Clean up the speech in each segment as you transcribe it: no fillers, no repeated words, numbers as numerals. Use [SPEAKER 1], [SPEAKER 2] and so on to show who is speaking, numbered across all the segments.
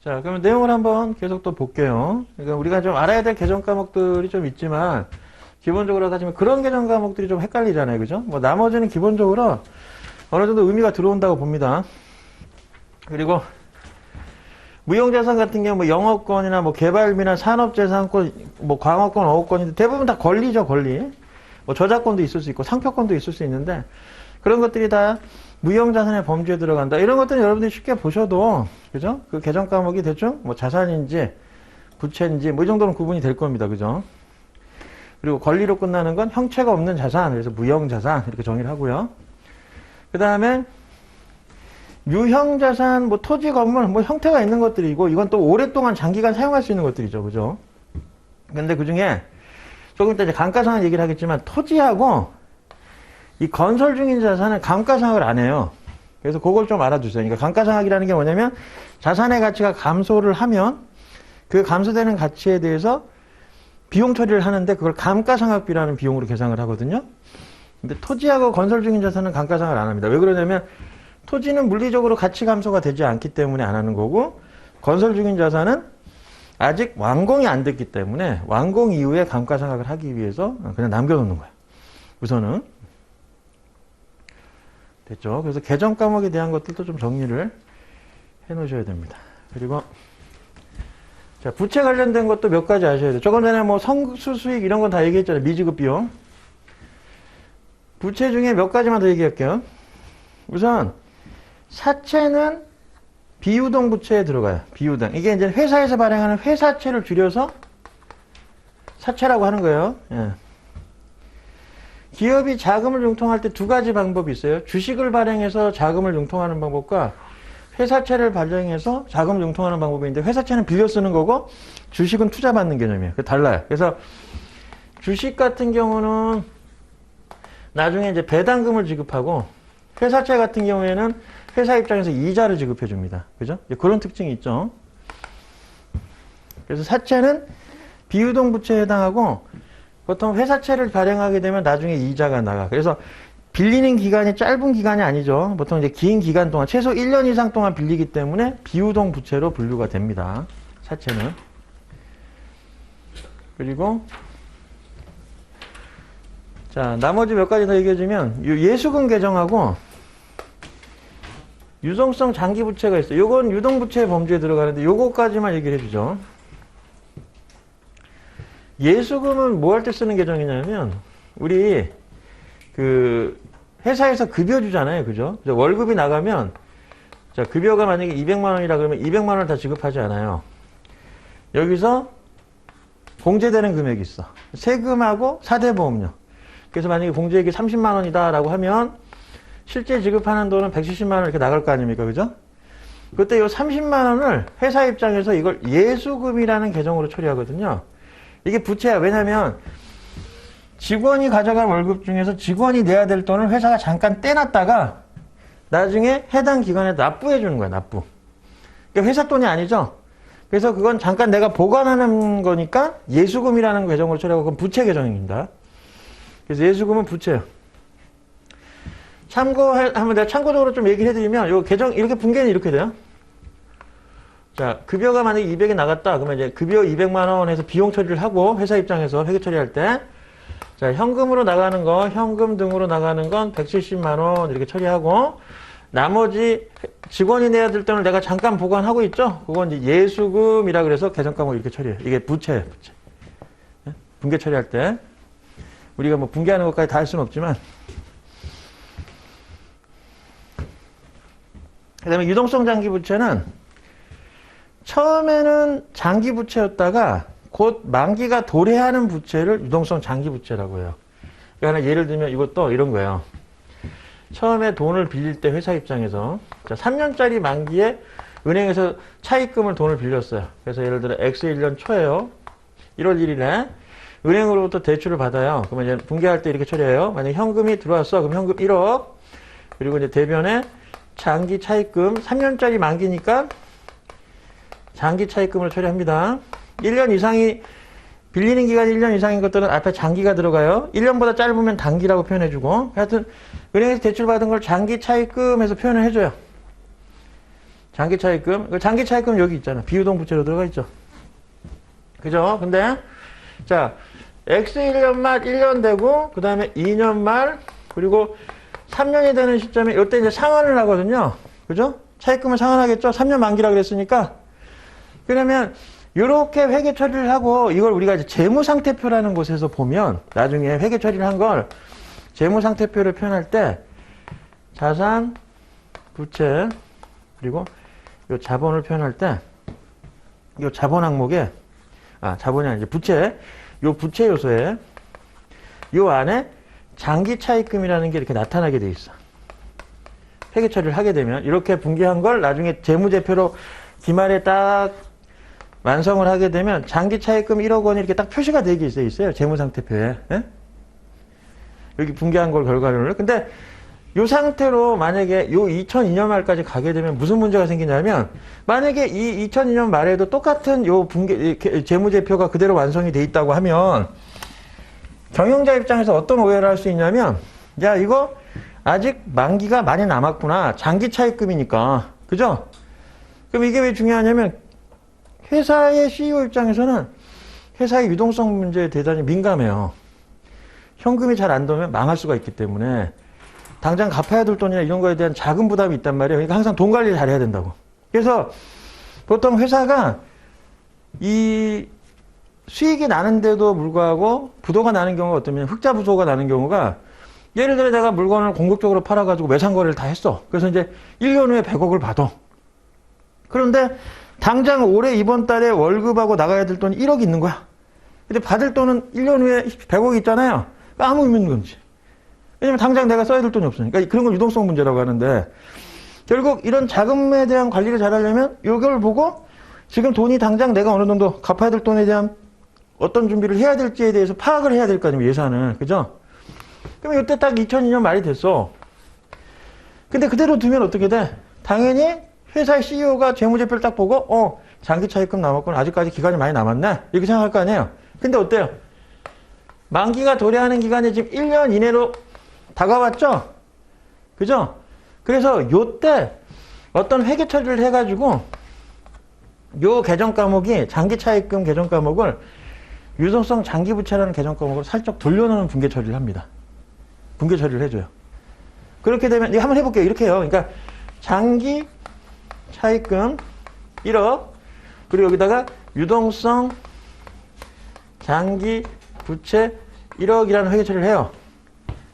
[SPEAKER 1] 자, 그러면 내용을 한번 계속 또 볼게요. 그러니까 우리가 좀 알아야 될 개정 과목들이 좀 있지만, 기본적으로 따지면 그런 개정 과목들이 좀 헷갈리잖아요. 그죠? 뭐, 나머지는 기본적으로 어느 정도 의미가 들어온다고 봅니다. 그리고, 무형자산 같은 경우, 뭐, 영업권이나 뭐, 개발비나 산업재산권, 뭐, 광업권, 어업권인데 대부분 다 권리죠, 권리. 뭐, 저작권도 있을 수 있고, 상표권도 있을 수 있는데, 그런 것들이 다 무형자산의 범주에 들어간다. 이런 것들은 여러분들이 쉽게 보셔도, 그죠? 그 개정 과목이 대충 뭐 자산인지, 부채인지, 뭐 이 정도는 구분이 될 겁니다. 그죠? 그리고 권리로 끝나는 건 형체가 없는 자산, 그래서 무형자산, 이렇게 정의를 하고요. 그 다음에, 유형자산, 뭐 토지, 건물, 뭐 형태가 있는 것들이고, 이건 또 오랫동안 장기간 사용할 수 있는 것들이죠. 그죠? 근데 그 중에, 조금 이따 이제 감가상각 얘기를 하겠지만, 토지하고, 이 건설 중인 자산은 감가상각을 안 해요. 그래서 그걸 좀 알아두세요. 그러니까 감가상각이라는 게 뭐냐면 자산의 가치가 감소를 하면 그 감소되는 가치에 대해서 비용 처리를 하는데 그걸 감가상각비라는 비용으로 계산을 하거든요. 근데 토지하고 건설 중인 자산은 감가상각을 안 합니다. 왜 그러냐면 토지는 물리적으로 가치 감소가 되지 않기 때문에 안 하는 거고 건설 중인 자산은 아직 완공이 안 됐기 때문에 완공 이후에 감가상각을 하기 위해서 그냥 남겨놓는 거예요. 우선은. 됐죠? 그래서 개정 과목에 대한 것들도 좀 정리를 해 놓으셔야 됩니다. 그리고 자, 부채 관련된 것도 몇 가지 아셔야 돼요. 조금 전에 뭐 성수 수익 이런 건 다 얘기했잖아요. 미지급 비용. 부채 중에 몇 가지만 더 얘기할게요. 우선 사채는 비유동 부채에 들어가요. 비유동. 이게 이제 회사에서 발행하는 회사채를 줄여서 사채라고 하는 거예요. 예. 기업이 자금을 융통할 때 두 가지 방법이 있어요. 주식을 발행해서 자금을 융통하는 방법과 회사채를 발행해서 자금을 융통하는 방법이 있는데 회사채는 빌려 쓰는 거고 주식은 투자받는 개념이에요. 그 달라요. 그래서 주식 같은 경우는 나중에 이제 배당금을 지급하고 회사채 같은 경우에는 회사 입장에서 이자를 지급해 줍니다. 그죠? 그런 특징이 있죠. 그래서 사채는 비유동 부채에 해당하고 보통 회사채를 발행하게 되면 나중에 이자가 나가. 그래서 빌리는 기간이 짧은 기간이 아니죠. 보통 이제 긴 기간 동안, 최소 1년 이상 동안 빌리기 때문에 비유동 부채로 분류가 됩니다. 사채는. 그리고, 자, 나머지 몇 가지 더 얘기해주면, 예수금 개정하고, 유동성 장기 부채가 있어요. 요건 유동부채 범주에 들어가는데, 요거까지만 얘기를 해주죠. 예수금은 뭐 할 때 쓰는 개정이냐면 우리 그 회사에서 급여 주잖아요. 그죠? 월급이 나가면 자, 급여가 만약에 200만 원이라 그러면 200만 원을 다 지급하지 않아요. 여기서 공제되는 금액이 있어. 세금하고 사대보험료. 그래서 만약에 공제액이 30만 원이다라고 하면 실제 지급하는 돈은 170만 원 이렇게 나갈 거 아닙니까? 그죠? 그때 이 30만 원을 회사 입장에서 이걸 예수금이라는 개정으로 처리하거든요. 이게 부채야. 왜냐면 직원이 가져간 월급 중에서 직원이 내야 될 돈을 회사가 잠깐 떼놨다가 나중에 해당 기관에 납부해 주는 거야. 납부. 그러니까 회사 돈이 아니죠. 그래서 그건 잠깐 내가 보관하는 거니까 예수금이라는 개정으로 처리하고 그건 부채 개정입니다. 그래서 예수금은 부채예요. 참고하면 내가 참고적으로 좀 얘기를 해드리면 요 개정 이렇게 분개는 이렇게 돼요. 자, 급여가 만약에 200이 나갔다. 그러면 이제 급여 200만 원 해서 비용 처리를 하고 회사 입장에서 회계 처리할 때 자, 현금으로 나가는 거, 현금 등으로 나가는 건 170만 원 이렇게 처리하고 나머지 직원이 내야 될 돈을 내가 잠깐 보관하고 있죠? 그건 이제 예수금이라 그래서 개정 과목 이렇게 처리해요. 이게 부채예요, 부채. 분개 처리할 때 우리가 뭐 분개하는 것까지 다 할 수는 없지만 그 다음에 유동성 장기 부채는 처음에는 장기 부채였다가 곧 만기가 도래하는 부채를 유동성 장기 부채라고 해요. 그러니까 예를 들면 이것도 이런 거예요. 처음에 돈을 빌릴 때 회사 입장에서 자, 3년짜리 만기에 은행에서 차입금을 돈을 빌렸어요. 그래서 예를 들어 X 1년 초에요. 1월 1일에 은행으로부터 대출을 받아요. 그러면 이제 분개할 때 이렇게 처리해요. 만약에 현금이 들어왔어. 그럼 현금 1억. 그리고 이제 대변에 장기 차입금 3년짜리 만기니까 장기 차입금을 처리합니다. 1년 이상이 빌리는 기간이 1년 이상인 것들은 앞에 장기가 들어가요. 1년보다 짧으면 단기라고 표현해주고 하여튼 은행에서 대출받은 걸 장기 차입금해서 표현을 해줘요. 장기 차입금. 장기 차입금 여기 있잖아. 비유동 부채로 들어가 있죠. 그죠? 근데, 자, X 1년 말 1년 되고, 그 다음에 2년 말, 그리고 3년이 되는 시점에, 이때 이제 상환을 하거든요. 그죠? 차입금을 상환하겠죠? 3년 만기라 그랬으니까. 그러면, 요렇게 회계 처리를 하고, 이걸 우리가 이제 재무상태표라는 곳에서 보면, 나중에 회계 처리를 한 걸, 재무상태표를 표현할 때, 자산, 부채, 그리고 요 자본을 표현할 때, 요 자본 항목에, 자본이 아니지, 부채, 요 부채 요소에, 요 안에 장기 차입금이라는 게 이렇게 나타나게 돼 있어. 회계 처리를 하게 되면, 이렇게 분기한 걸 나중에 재무제표로 기말에 딱 완성을 하게 되면, 장기 차입금 1억 원이 이렇게 딱 표시가 되게 있어요. 재무상태표에. 예? 여기 분기한 걸 결과를. 근데, 요 상태로 만약에 요 2002년 말까지 가게 되면 무슨 문제가 생기냐면, 만약에 이 2002년 말에도 똑같은 요 재무제표가 그대로 완성이 돼 있다고 하면, 경영자 입장에서 어떤 오해를 할 수 있냐면, 야, 이거 아직 만기가 많이 남았구나. 장기 차입금이니까. 그죠? 그럼 이게 왜 중요하냐면, 회사의 CEO 입장에서는 회사의 유동성 문제에 대단히 민감해요. 현금이 잘 안 돌면 망할 수가 있기 때문에, 당장 갚아야 될 돈이나 이런 거에 대한 자금 부담이 있단 말이에요. 그러니까 항상 돈 관리를 잘해야 된다고. 그래서 보통 회사가 이 수익이 나는데도 불구하고 부도가 나는 경우가 어떠면 흑자 부도가 나는 경우가, 예를 들어 내가 물건을 공격적으로 팔아가지고 매상거래를 다 했어. 그래서 이제 1년 후에 100억을 받아. 그런데 당장 올해 이번 달에 월급하고 나가야 될 돈이 1억이 있는 거야. 근데 받을 돈은 1년 후에 100억이 있잖아요. 그러니까 아무 의미 없는 건지. 왜냐면 당장 내가 써야 될 돈이 없으니까. 그런 걸 유동성 문제라고 하는데, 결국 이런 자금에 대한 관리를 잘 하려면 이걸 보고 지금 돈이 당장 내가 어느 정도 갚아야 될 돈에 대한 어떤 준비를 해야 될지에 대해서 파악을 해야 될 거 아니에요, 예산을. 그죠? 그럼 이때 딱 2002년 말이 됐어. 근데 그대로 두면 어떻게 돼? 당연히 회사의 CEO가 재무제표를 딱 보고, 장기 차입금 남았구나. 아직까지 기간이 많이 남았네. 이렇게 생각할 거 아니에요? 근데 어때요? 만기가 도래하는 기간이 지금 1년 이내로 다가왔죠? 그죠? 그래서 요때 어떤 회계 처리를 해가지고 요 계정 과목이 장기 차입금 계정 과목을 유동성 장기 부채라는 계정 과목으로 살짝 돌려놓는 분계 처리를 합니다. 분계 처리를 해줘요. 그렇게 되면, 이거 한번 해볼게요. 이렇게 해요. 그러니까 장기 차입금 1억, 그리고 여기다가 유동성 장기 부채 1억이라는 회계 처리를 해요.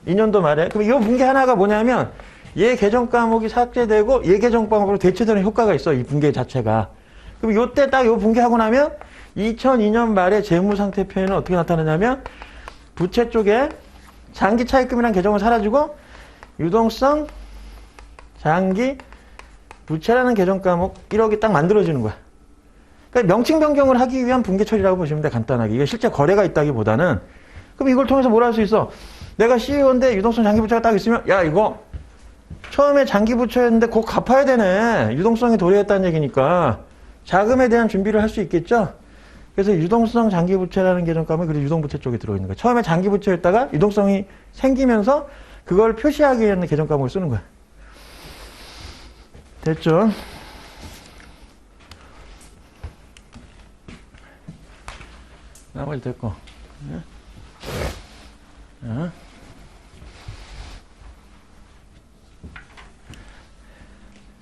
[SPEAKER 1] 2년도 말에. 그럼 이 분계 하나가 뭐냐면, 얘 계정 과목이 삭제되고 얘 계정 과목으로 대체되는 효과가 있어. 이 분계 자체가. 그럼 요때 딱 요 분계하고 나면 2002년 말에 재무상태표에는 어떻게 나타나냐면, 부채 쪽에 장기 차입금이라는 계정은 사라지고 유동성 장기 부채라는 계정 과목 1억이 딱 만들어지는 거야. 그러니까 명칭 변경을 하기 위한 분계 처리라고 보시면 돼, 간단하게. 이게 실제 거래가 있다기보다는. 그럼 이걸 통해서 뭘 할 수 있어? 내가 CEO인데 유동성 장기 부채가 딱 있으면, 야, 이거 처음에 장기 부채였는데 곧 갚아야 되네. 유동성이 도래했다는 얘기니까 자금에 대한 준비를 할 수 있겠죠? 그래서 유동성 장기 부채라는 계정 과목이 그래서 유동부채 쪽에 들어있는 거야. 처음에 장기 부채였다가 유동성이 생기면서 그걸 표시하기 위한 계정 과목을 쓰는 거야. 됐죠? 나머지 됐고.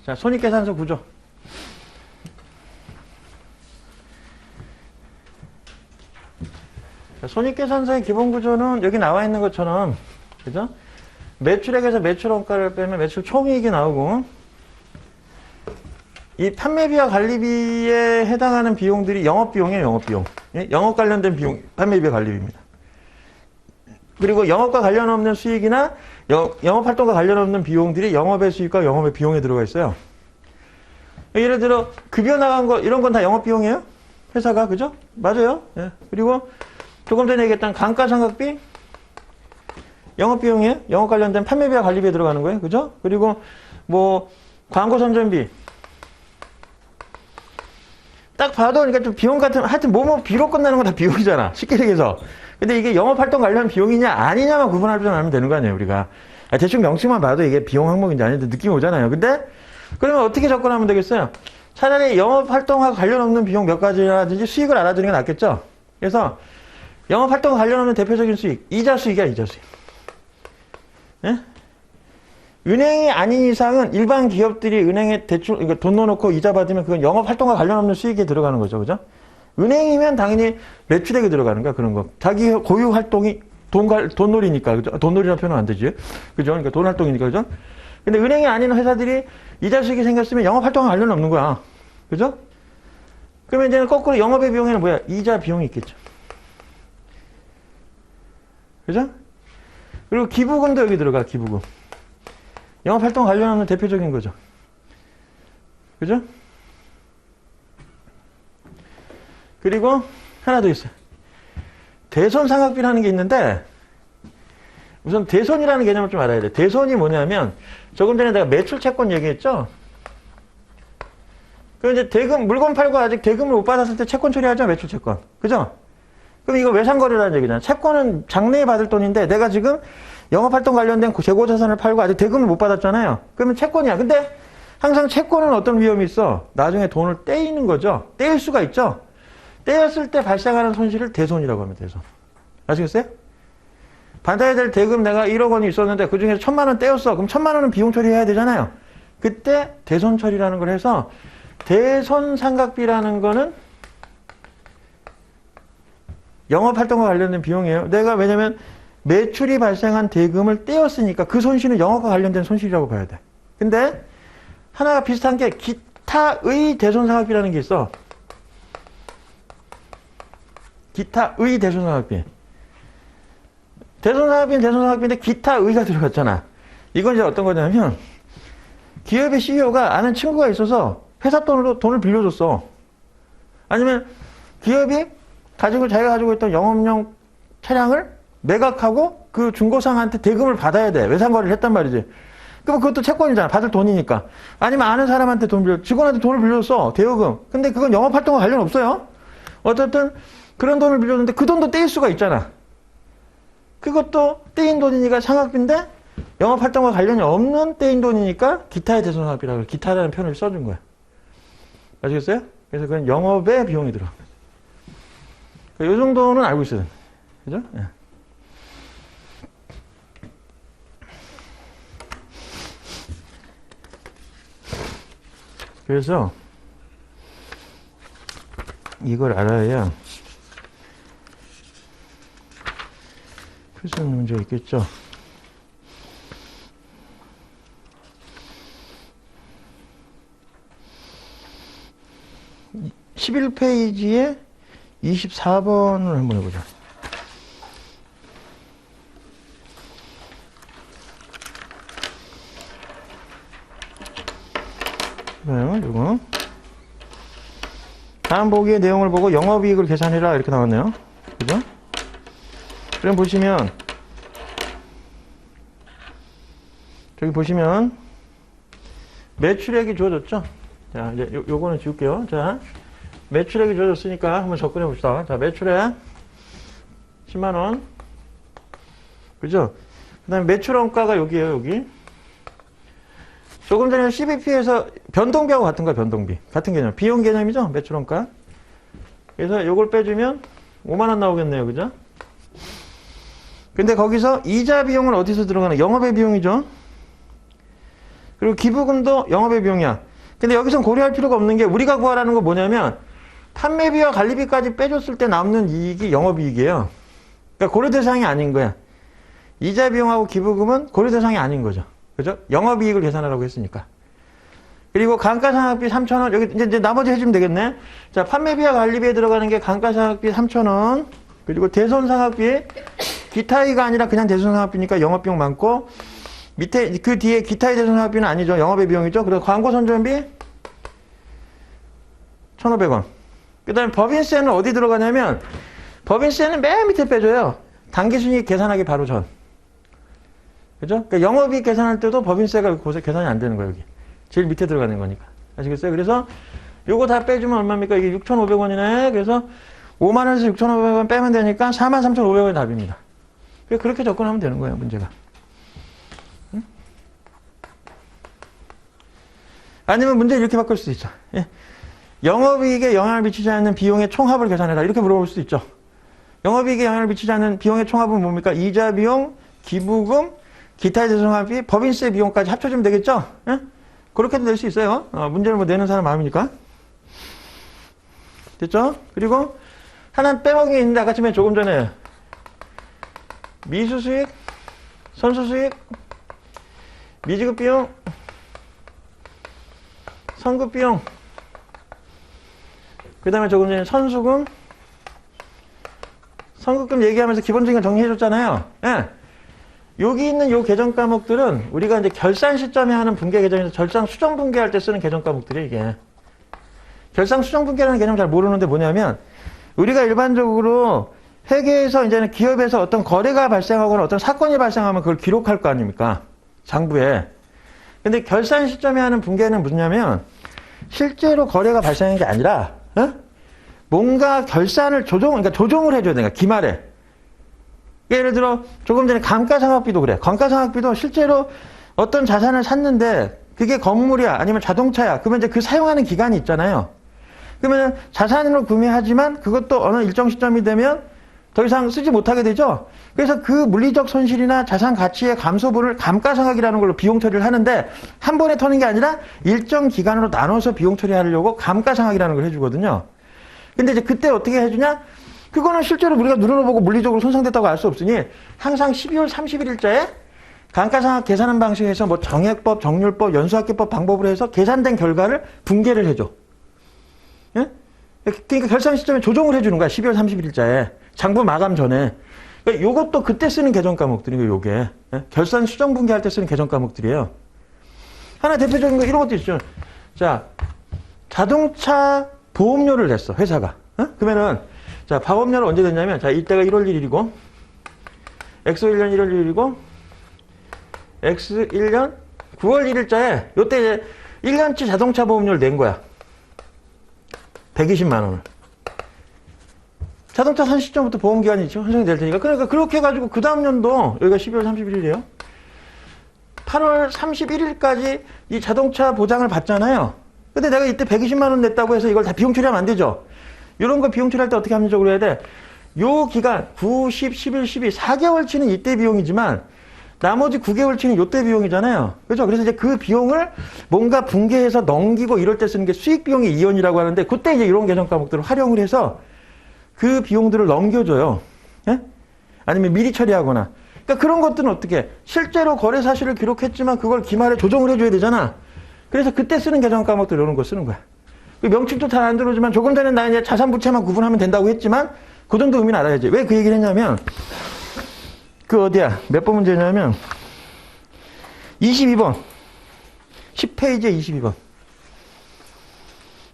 [SPEAKER 1] 자, 손익계산서 구조. 자, 손익계산서의 기본 구조는 여기 나와 있는 것처럼, 그죠? 매출액에서 매출 원가를 빼면 매출 총이익이 나오고, 이 판매비와 관리비에 해당하는 비용들이 영업비용이에요, 영업비용. 예? 영업 관련된 비용, 판매비와 관리비입니다. 그리고 영업과 관련 없는 수익이나 영업활동과 관련 없는 비용들이 영업의 수익과 영업의 비용에 들어가 있어요. 예를 들어 급여 나간 거 이런 건 다 영업비용이에요? 회사가, 그죠? 맞아요. 예. 그리고 조금 전에 얘기했던 감가상각비 영업비용이에요? 영업 관련된 판매비와 관리비에 들어가는 거예요. 그죠? 그리고 뭐 광고 선전비 딱 봐도 그러니까 좀 비용 같은, 하여튼 뭐뭐 비로 끝나는 건 다 비용이잖아, 쉽게 얘기해서. 근데 이게 영업활동 관련 비용이냐 아니냐만 구분하면 되는 거 아니에요, 우리가. 대충 명칭만 봐도 이게 비용 항목인지 아닌지 느낌이 오잖아요. 근데 그러면 어떻게 접근하면 되겠어요? 차라리 영업활동과 관련 없는 비용 몇 가지라든지 수익을 알아두는 게 낫겠죠? 그래서 영업활동과 관련 없는 대표적인 수익, 이자 수익이야, 이자 수익. 예? 은행이 아닌 이상은 일반 기업들이 은행에 대출, 그러니까 돈 넣어놓고 이자 받으면 그건 영업활동과 관련 없는 수익에 들어가는 거죠. 그죠? 은행이면 당연히 매출액에 들어가는 거야, 그런 거. 자기 고유 활동이 돈놀이니까, 그죠? 돈놀이라는 표현은 안 되지. 그죠? 그러니까 돈 활동이니까, 그죠? 근데 은행이 아닌 회사들이 이자 수익이 생겼으면 영업활동과 관련 없는 거야. 그죠? 그러면 이제는 거꾸로 영업의 비용에는 뭐야? 이자 비용이 있겠죠. 그죠? 그리고 기부금도 여기 들어가, 기부금. 영업활동 관련하는 대표적인 거죠. 그죠? 그리고 하나 더 있어요. 대손상각비라는 게 있는데, 우선 대손이라는 개념을 좀 알아야 돼. 대손이 뭐냐면, 조금 전에 내가 매출 채권 얘기했죠? 그럼 이제 대금, 물건 팔고 아직 대금을 못 받았을 때 채권 처리하죠? 매출 채권. 그죠? 그럼 이거 외상거래라는 얘기잖아. 채권은 장래에 받을 돈인데, 내가 지금 영업활동 관련된 재고자산을 팔고 아직 대금을 못 받았잖아요. 그러면 채권이야. 근데 항상 채권은 어떤 위험이 있어? 나중에 돈을 떼이는 거죠. 떼일 수가 있죠. 떼었을 때 발생하는 손실을 대손이라고 합니다. 대손. 아시겠어요? 받아야 될 대금 내가 1억 원이 있었는데 그 중에서 1,000만 원 떼었어. 그럼 1,000만 원은 비용 처리해야 되잖아요. 그때 대손 처리라는 걸 해서 대손상각비라는 거는 영업활동과 관련된 비용이에요. 내가 왜냐면 매출이 발생한 대금을 떼었으니까 그 손실은 영업과 관련된 손실이라고 봐야 돼. 근데 하나가 비슷한 게 기타의 대손상각비라는 게 있어. 기타의 대손상각비. 대손상각비는 대손상각비인데 기타의가 들어갔잖아. 이건 이제 어떤 거냐면 기업의 CEO가 아는 친구가 있어서 회사 돈으로 돈을 빌려줬어. 아니면 기업이 자기가 가지고 있던 영업용 차량을 매각하고 그 중고상한테 대금을 받아야 돼. 외상거래를 했단 말이지. 그럼 그것도 채권이잖아. 받을 돈이니까. 아니면 아는 사람한테 직원한테 돈을 빌려줬어. 대여금. 근데 그건 영업활동과 관련 없어요. 어쨌든 그런 돈을 빌려줬는데 그 돈도 떼일 수가 있잖아. 그것도 떼인 돈이니까 상각비인데 영업활동과 관련이 없는 떼인 돈이니까 기타의 대손상각비라고 기타라는 표현을 써준 거야. 아시겠어요? 그래서 그건 영업의 비용이 들어. 이 정도는 알고 있어야 돼. 그죠? 예. 그래서 이걸 알아야 풀 수 있는 문제가 있겠죠. 11페이지에 24번을 한번 해보자. 이거. 다음 보기의 내용을 보고 영업이익을 계산해라 이렇게 나왔네요. 그죠? 그럼 보시면 저기 보시면 매출액이 주어졌죠? 자, 이제 요거는 지울게요. 자, 매출액이 주어졌으니까 한번 접근해 봅시다. 자, 매출액 10만원. 그죠? 그 다음에 매출원가가 여기에요, 여기. 조금 전에 CBP에서 변동비하고 같은 거야, 변동비. 같은 개념. 비용 개념이죠? 매출원가. 그래서 요걸 빼주면 5만원 나오겠네요, 그죠? 근데 거기서 이자 비용은 어디서 들어가나? 영업의 비용이죠? 그리고 기부금도 영업의 비용이야. 근데 여기선 고려할 필요가 없는 게 우리가 구하라는 거 뭐냐면 판매비와 관리비까지 빼줬을 때 남는 이익이 영업이익이에요. 그러니까 고려 대상이 아닌 거야. 이자 비용하고 기부금은 고려 대상이 아닌 거죠. 그죠? 영업이익을 계산하라고 했으니까. 그리고 감가상각비 3,000원. 여기 이제 나머지 해주면 되겠네. 자, 판매비와 관리비에 들어가는 게 감가상각비 3,000원. 그리고 대손상각비. 기타이가 아니라 그냥 대손상각비니까 영업비용 많고. 밑에 그 뒤에 기타의 대손상각비는 아니죠. 영업의 비용이죠. 그래서 광고선전비 1,500원. 그 다음에 법인세는 어디 들어가냐면 법인세는 맨 밑에 빼줘요. 당기순이익 계산하기 바로 전. 그죠? 그러니까 영업이익 계산할 때도 법인세가 곳에 계산이 안 되는 거예요, 여기. 제일 밑에 들어가는 거니까. 아시겠어요? 그래서 요거 다 빼주면 얼마입니까? 이게 6,500원이네. 그래서 5만원에서 6,500원 빼면 되니까 43,500원이 답입니다. 그렇게 접근하면 되는 거예요, 문제가. 응? 아니면 문제를 이렇게 바꿀 수도 있죠. 예. 영업이익에 영향을 미치지 않는 비용의 총합을 계산해라. 이렇게 물어볼 수도 있죠. 영업이익에 영향을 미치지 않는 비용의 총합은 뭡니까? 이자 비용, 기부금, 기타 재정합비, 법인세 비용까지 합쳐주면 되겠죠? 예? 그렇게도 낼 수 있어요. 문제를 뭐 내는 사람 마음이니까. 됐죠? 그리고 하나 빼먹은 게 있는데 아까 전에 조금 전에 미수 수익, 선수 수익, 미지급 비용, 선급 비용, 그 다음에 조금 전에 선수금, 선급금 얘기하면서 기본적인 거 정리해줬잖아요. 예. 여기 있는 요 계정 과목들은 우리가 이제 결산 시점에 하는 분계 계정에서 결산 수정 분계할 때 쓰는 계정 과목들이에요, 이게. 결산 수정 분계라는 개념 잘 모르는데 뭐냐면 우리가 일반적으로 회계에서 이제는 기업에서 어떤 거래가 발생하거나 어떤 사건이 발생하면 그걸 기록할 거 아닙니까? 장부에. 근데 결산 시점에 하는 분계는 뭐냐면 실제로 거래가 발생한 게 아니라 뭔가 결산을 그러니까 조정을 해줘야 되니까 기말에. 예를 들어 조금 전에 감가상각비도 그래. 감가상각비도 실제로 어떤 자산을 샀는데 그게 건물이야 아니면 자동차야. 그러면 이제 그 사용하는 기간이 있잖아요. 그러면 자산으로 구매하지만 그것도 어느 일정 시점이 되면 더 이상 쓰지 못하게 되죠. 그래서 그 물리적 손실이나 자산 가치의 감소분을 감가상각이라는 걸로 비용 처리를 하는데 한 번에 터는 게 아니라 일정 기간으로 나눠서 비용 처리하려고 감가상각이라는 걸 해주거든요. 근데 이제 그때 어떻게 해주냐? 그거는 실제로 우리가 눈으로 보고 물리적으로 손상됐다고 알 수 없으니 항상 12월 31일자에 감가상각 계산하는 방식에서 뭐 정액법, 정률법, 연수학계법 방법으로 해서 계산된 결과를 분계를 해줘. 예? 그러니까 결산 시점에 조정을 해주는 거야. 12월 31일자에. 장부 마감 전에. 그러니까 요것도 그때 쓰는 계정 과목들이에요, 요게. 예? 결산 수정 분계할 때 쓰는 계정 과목들이에요. 하나 대표적인 거 이런 것도 있죠. 자, 자동차 보험료를 냈어, 회사가. 그러면은, 자, 보험료를 언제 냈냐면, 자, 이때가 1월 1일이고, X 1년 1월 1일이고, X 1년 9월 1일자에, 요때 이제 1년치 자동차 보험료를 낸 거야. 120만원을. 자동차 산 시점부터 보험기간이 환송이 될 테니까. 그러니까 그렇게 해가지고 그 다음 연도, 여기가 12월 31일이에요. 8월 31일까지 이 자동차 보장을 받잖아요. 근데 내가 이때 120만원 냈다고 해서 이걸 다 비용 처리하면 안 되죠. 이런 거 비용 처리할 때 어떻게 합리적으로 해야 돼? 요 기간, 9, 10, 11, 12, 4개월치는 이때 비용이지만 나머지 9개월치는 요때 비용이잖아요. 그죠? 그래서 이제 그 비용을 뭔가 분계해서 넘기고 이럴 때 쓰는 게 수익비용의 이연이라고 하는데 그때 이제 이런 계정 과목들을 활용을 해서 그 비용들을 넘겨줘요. 예? 아니면 미리 처리하거나. 그러니까 그런 것들은 어떻게 해? 실제로 거래 사실을 기록했지만 그걸 기말에 조정을 해줘야 되잖아. 그래서 그때 쓰는 계정 과목들 이런 거 쓰는 거야. 명칭도 잘 안 들어오지만 조금 전에 나 이제 자산 부채만 구분하면 된다고 했지만 그 정도 의미는 알아야지. 왜 그 얘기를 했냐면 그 어디야? 몇 번 문제냐면 22번 10페이지에 22번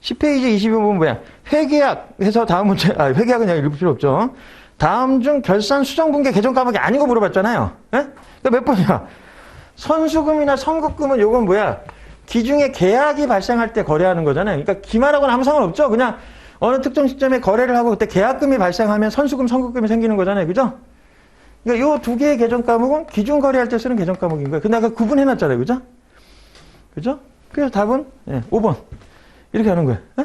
[SPEAKER 1] 10페이지에 22번 뭐야? 회계학 해서 다음 문제 회계학은 그냥 읽을 필요 없죠. 다음 중 결산 수정분계 계정 과목이 아닌 거 물어봤잖아요. 예? 그러니까 몇 번이야? 선수금이나 선급금은 요건 뭐야? 기중에 계약이 발생할 때 거래하는 거잖아요. 그러니까 기말하고는 아무 상관없죠. 그냥 어느 특정 시점에 거래를 하고 그때 계약금이 발생하면 선수금, 선급금이 생기는 거잖아요. 그죠? 그러니까 요 두 개의 계정 과목은 기준 거래할 때 쓰는 계정 과목인 거예요. 근데 아까 구분해놨잖아요. 그죠? 그죠? 그래서 답은 5번. 이렇게 하는 거예요. 에?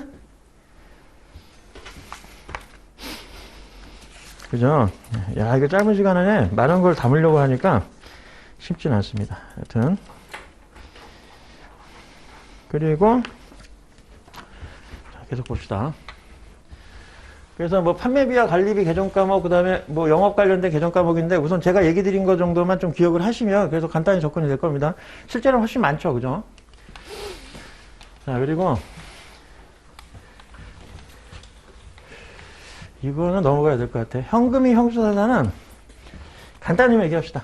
[SPEAKER 1] 그죠? 야, 이거 짧은 시간 안에 많은 걸 담으려고 하니까 쉽진 않습니다. 하여튼. 그리고, 자, 계속 봅시다. 그래서 뭐 판매비와 관리비 계정 과목, 그 다음에 뭐 영업 관련된 계정 과목인데 우선 제가 얘기 드린 거 정도만 좀 기억을 하시면 그래서 간단히 접근이 될 겁니다. 실제로는 훨씬 많죠. 그죠? 자, 그리고 이거는 넘어가야 될 것 같아. 현금이 형수자산은 간단히 얘기합시다.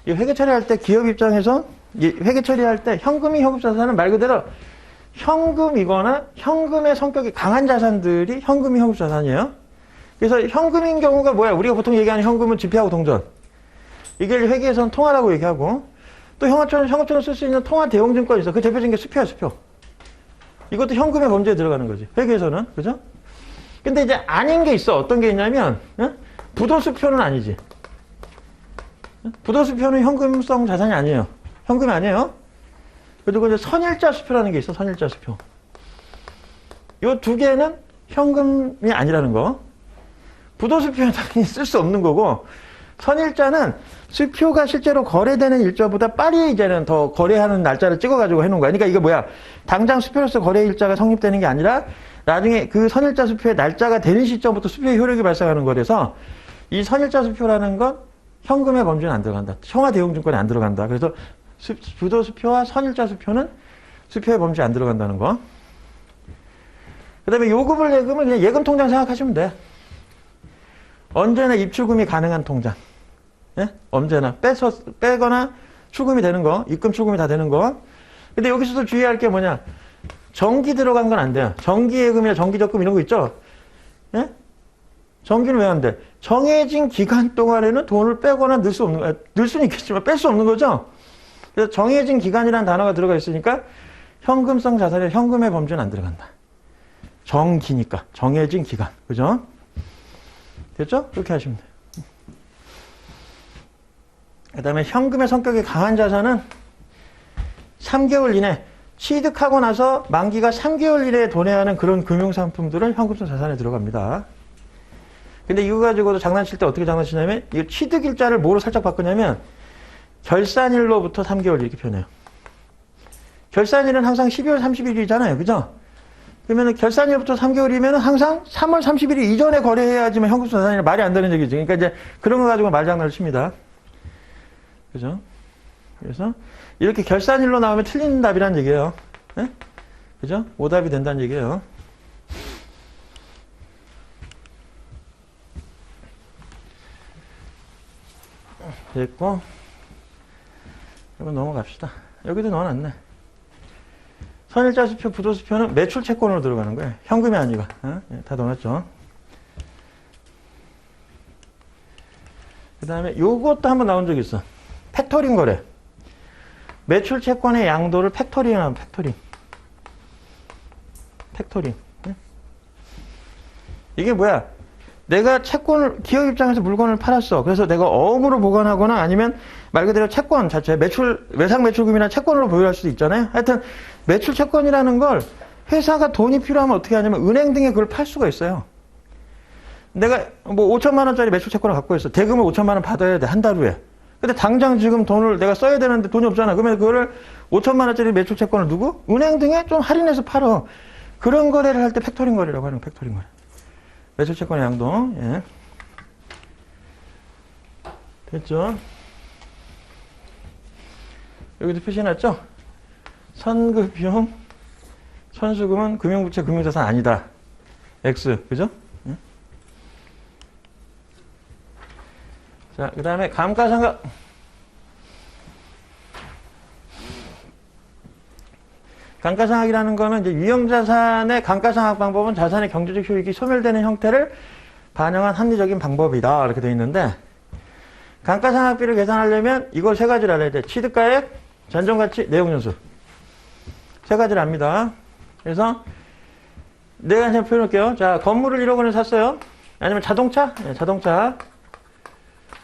[SPEAKER 1] 이 회계 처리할 때 기업 입장에서 회계 처리할 때 현금이 형수자산은 말 그대로 현금이거나 현금의 성격이 강한 자산들이 현금이 형수자산이에요. 그래서 현금인 경우가 뭐야? 우리가 보통 얘기하는 현금은 지폐하고 동전. 이게 회계에서는 통화라고 얘기하고 또 현금처럼 쓸 수 있는 통화 대용증권이 있어. 그 대표적인 게 수표야, 수표. 이것도 현금의 범죄에 들어가는 거지. 회계에서는. 그죠? 근데 이제 아닌 게 있어. 어떤 게 있냐면 부도수표는 아니지. 부도수표는 현금성 자산이 아니에요. 현금이 아니에요. 그리고 이제 선일자 수표라는 게 있어, 선일자 수표. 요 두 개는 현금이 아니라는 거. 부도수표는 당연히 쓸 수 없는 거고, 선일자는 수표가 실제로 거래되는 일자보다 빨리 이제는 더 거래하는 날짜를 찍어가지고 해놓은 거야. 그러니까 이게 뭐야? 당장 수표로서 거래 일자가 성립되는 게 아니라 나중에 그 선일자 수표의 날짜가 되는 시점부터 수표의 효력이 발생하는 거라서 이 선일자 수표라는 건 현금의 범주는 안 들어간다. 청와대용증권에 안 들어간다. 그래서 부도수표와 선일자 수표는 수표의 범주에 안 들어간다는 거. 그 다음에 요금을 예금은 그냥 예금 통장 생각하시면 돼. 언제나 입출금이 가능한 통장. 예? 언제나 빼거나 출금이 되는 거, 입금 출금이 다 되는 거. 근데 여기서도 주의할 게 뭐냐? 정기 들어간 건 안 돼요. 정기예금이나 정기적금 이런 거 있죠? 예? 정기는 왜 안 돼? 정해진 기간 동안에는 돈을 빼거나 넣을 수 없는 거야. 넣을 수는 있겠지만 뺄 수 없는 거죠? 그래서 정해진 기간이라는 단어가 들어가 있으니까 현금성 자산에 현금의 범주는 안 들어간다. 정기니까. 정해진 기간. 그죠? 됐죠? 그렇게 하시면 돼요. 그 다음에 현금의 성격이 강한 자산은 3개월 이내, 취득하고 나서 만기가 3개월 이내에 도내하는 그런 금융상품들은 현금성 자산에 들어갑니다. 근데 이거 가지고도 장난칠 때 어떻게 장난치냐면, 이 취득일자를 뭐로 살짝 바꾸냐면, 결산일로부터 3개월 이렇게 표현해요. 결산일은 항상 12월 30일이잖아요. 그죠? 그러면 결산일부터 3개월이면 항상 3월 30일 이전에 거래해야지만 현금성 자산이 말이 안 되는 얘기죠. 그러니까 이제 그런 거 가지고 말장난을 칩니다. 그죠? 그래서 이렇게 결산일로 나오면 틀린 답이란 얘기예요. 네? 그죠? 오답이 된다는 얘기예요. 됐고, 그러면 넘어갑시다. 여기도 넣어놨네. 선일자 수표, 부도수표는 매출 채권으로 들어가는 거예요. 현금이 아니고. 다 넣어놨죠. 그 다음에 요것도 한번 나온 적이 있어. 팩토링 거래. 매출 채권의 양도를 팩토링 하면 팩토링. 팩토링. 이게 뭐야? 내가 채권을, 기업 입장에서 물건을 팔았어. 그래서 내가 어음으로 보관하거나 아니면 말 그대로 채권 자체, 외상 매출금이나 채권으로 보유할 수도 있잖아요. 하여튼, 매출 채권이라는 걸 회사가 돈이 필요하면 어떻게 하냐면 은행 등에 그걸 팔 수가 있어요. 내가 뭐 5천만 원짜리 매출 채권을 갖고 있어. 대금을 5천만 원 받아야 돼. 한 달 후에. 근데 당장 지금 돈을 내가 써야 되는데 돈이 없잖아. 그러면 그거를 5천만 원짜리 매출 채권을 두고 은행 등에 좀 할인해서 팔어. 그런 거래를 할 때 팩토링 거래라고 하는 거, 팩토링 거래. 매출 채권의 양도. 예. 됐죠? 여기도 표시해놨죠? 선급용, 선수금은 금융부채, 금융자산 아니다. X. 그죠? 예. 자, 그 다음에 감가상각. 감가상각이라는 거는 이제 유형자산의 감가상각 방법은 자산의 경제적 효익이 소멸되는 형태를 반영한 합리적인 방법이다. 이렇게 되어 있는데, 감가상각비를 계산하려면 이걸 세 가지를 알아야 돼. 취득가액, 잔존가치, 내용연수. 세 가지를 압니다. 그래서 내가 그냥 표현할게요. 자, 건물을 1억 원에 샀어요. 아니면 자동차? 네, 자동차.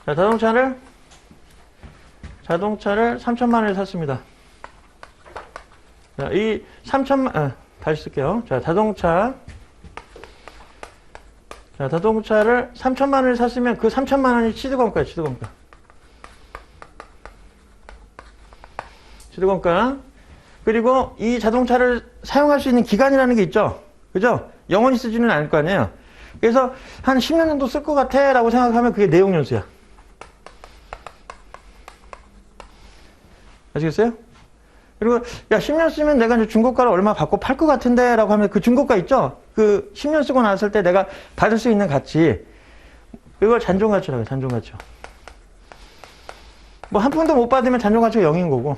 [SPEAKER 1] 자, 자동차를 3천만 원에 샀습니다. 자, 이 3천만, 다시 쓸게요. 자, 자동차를 3천만 원에 샀으면 그 3천만 원이 취득원가예요, 취득원가. 취득원가. 그리고 이 자동차를 사용할 수 있는 기간이라는 게 있죠. 그죠? 영원히 쓰지는 않을 거 아니에요. 그래서 한 10년 정도 쓸 것 같아 라고 생각하면 그게 내용연수야. 아시겠어요? 그리고 야 10년 쓰면 내가 이제 중고가를 얼마 받고 팔 것 같은데 라고 하면 그 중고가 있죠? 그 10년 쓰고 났을 때 내가 받을 수 있는 가치, 이걸 잔존가치라고 해요. 잔존가치. 뭐 한 푼도 못 받으면 잔존가치가 0인 거고,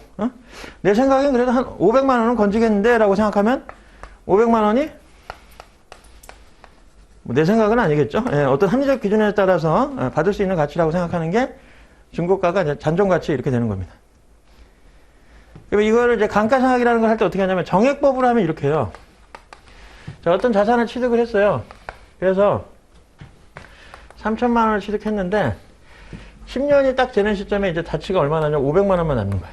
[SPEAKER 1] 내 생각엔 그래도 한 500만 원은 건지겠는데 라고 생각하면 500만 원이 뭐 내 생각은 아니겠죠. 예, 어떤 합리적 기준에 따라서 받을 수 있는 가치라고 생각하는 게 중고가가 이제 잔존가치 이렇게 되는 겁니다. 그러면 이거를 이제 감가상각이라는 걸 할 때 어떻게 하냐면 정액법으로 하면 이렇게 해요. 자, 어떤 자산을 취득을 했어요. 그래서 3천만 원을 취득했는데 10년이 딱 되는 시점에 이제 가치가 얼마 나냐면 500만 원만 남는 거야.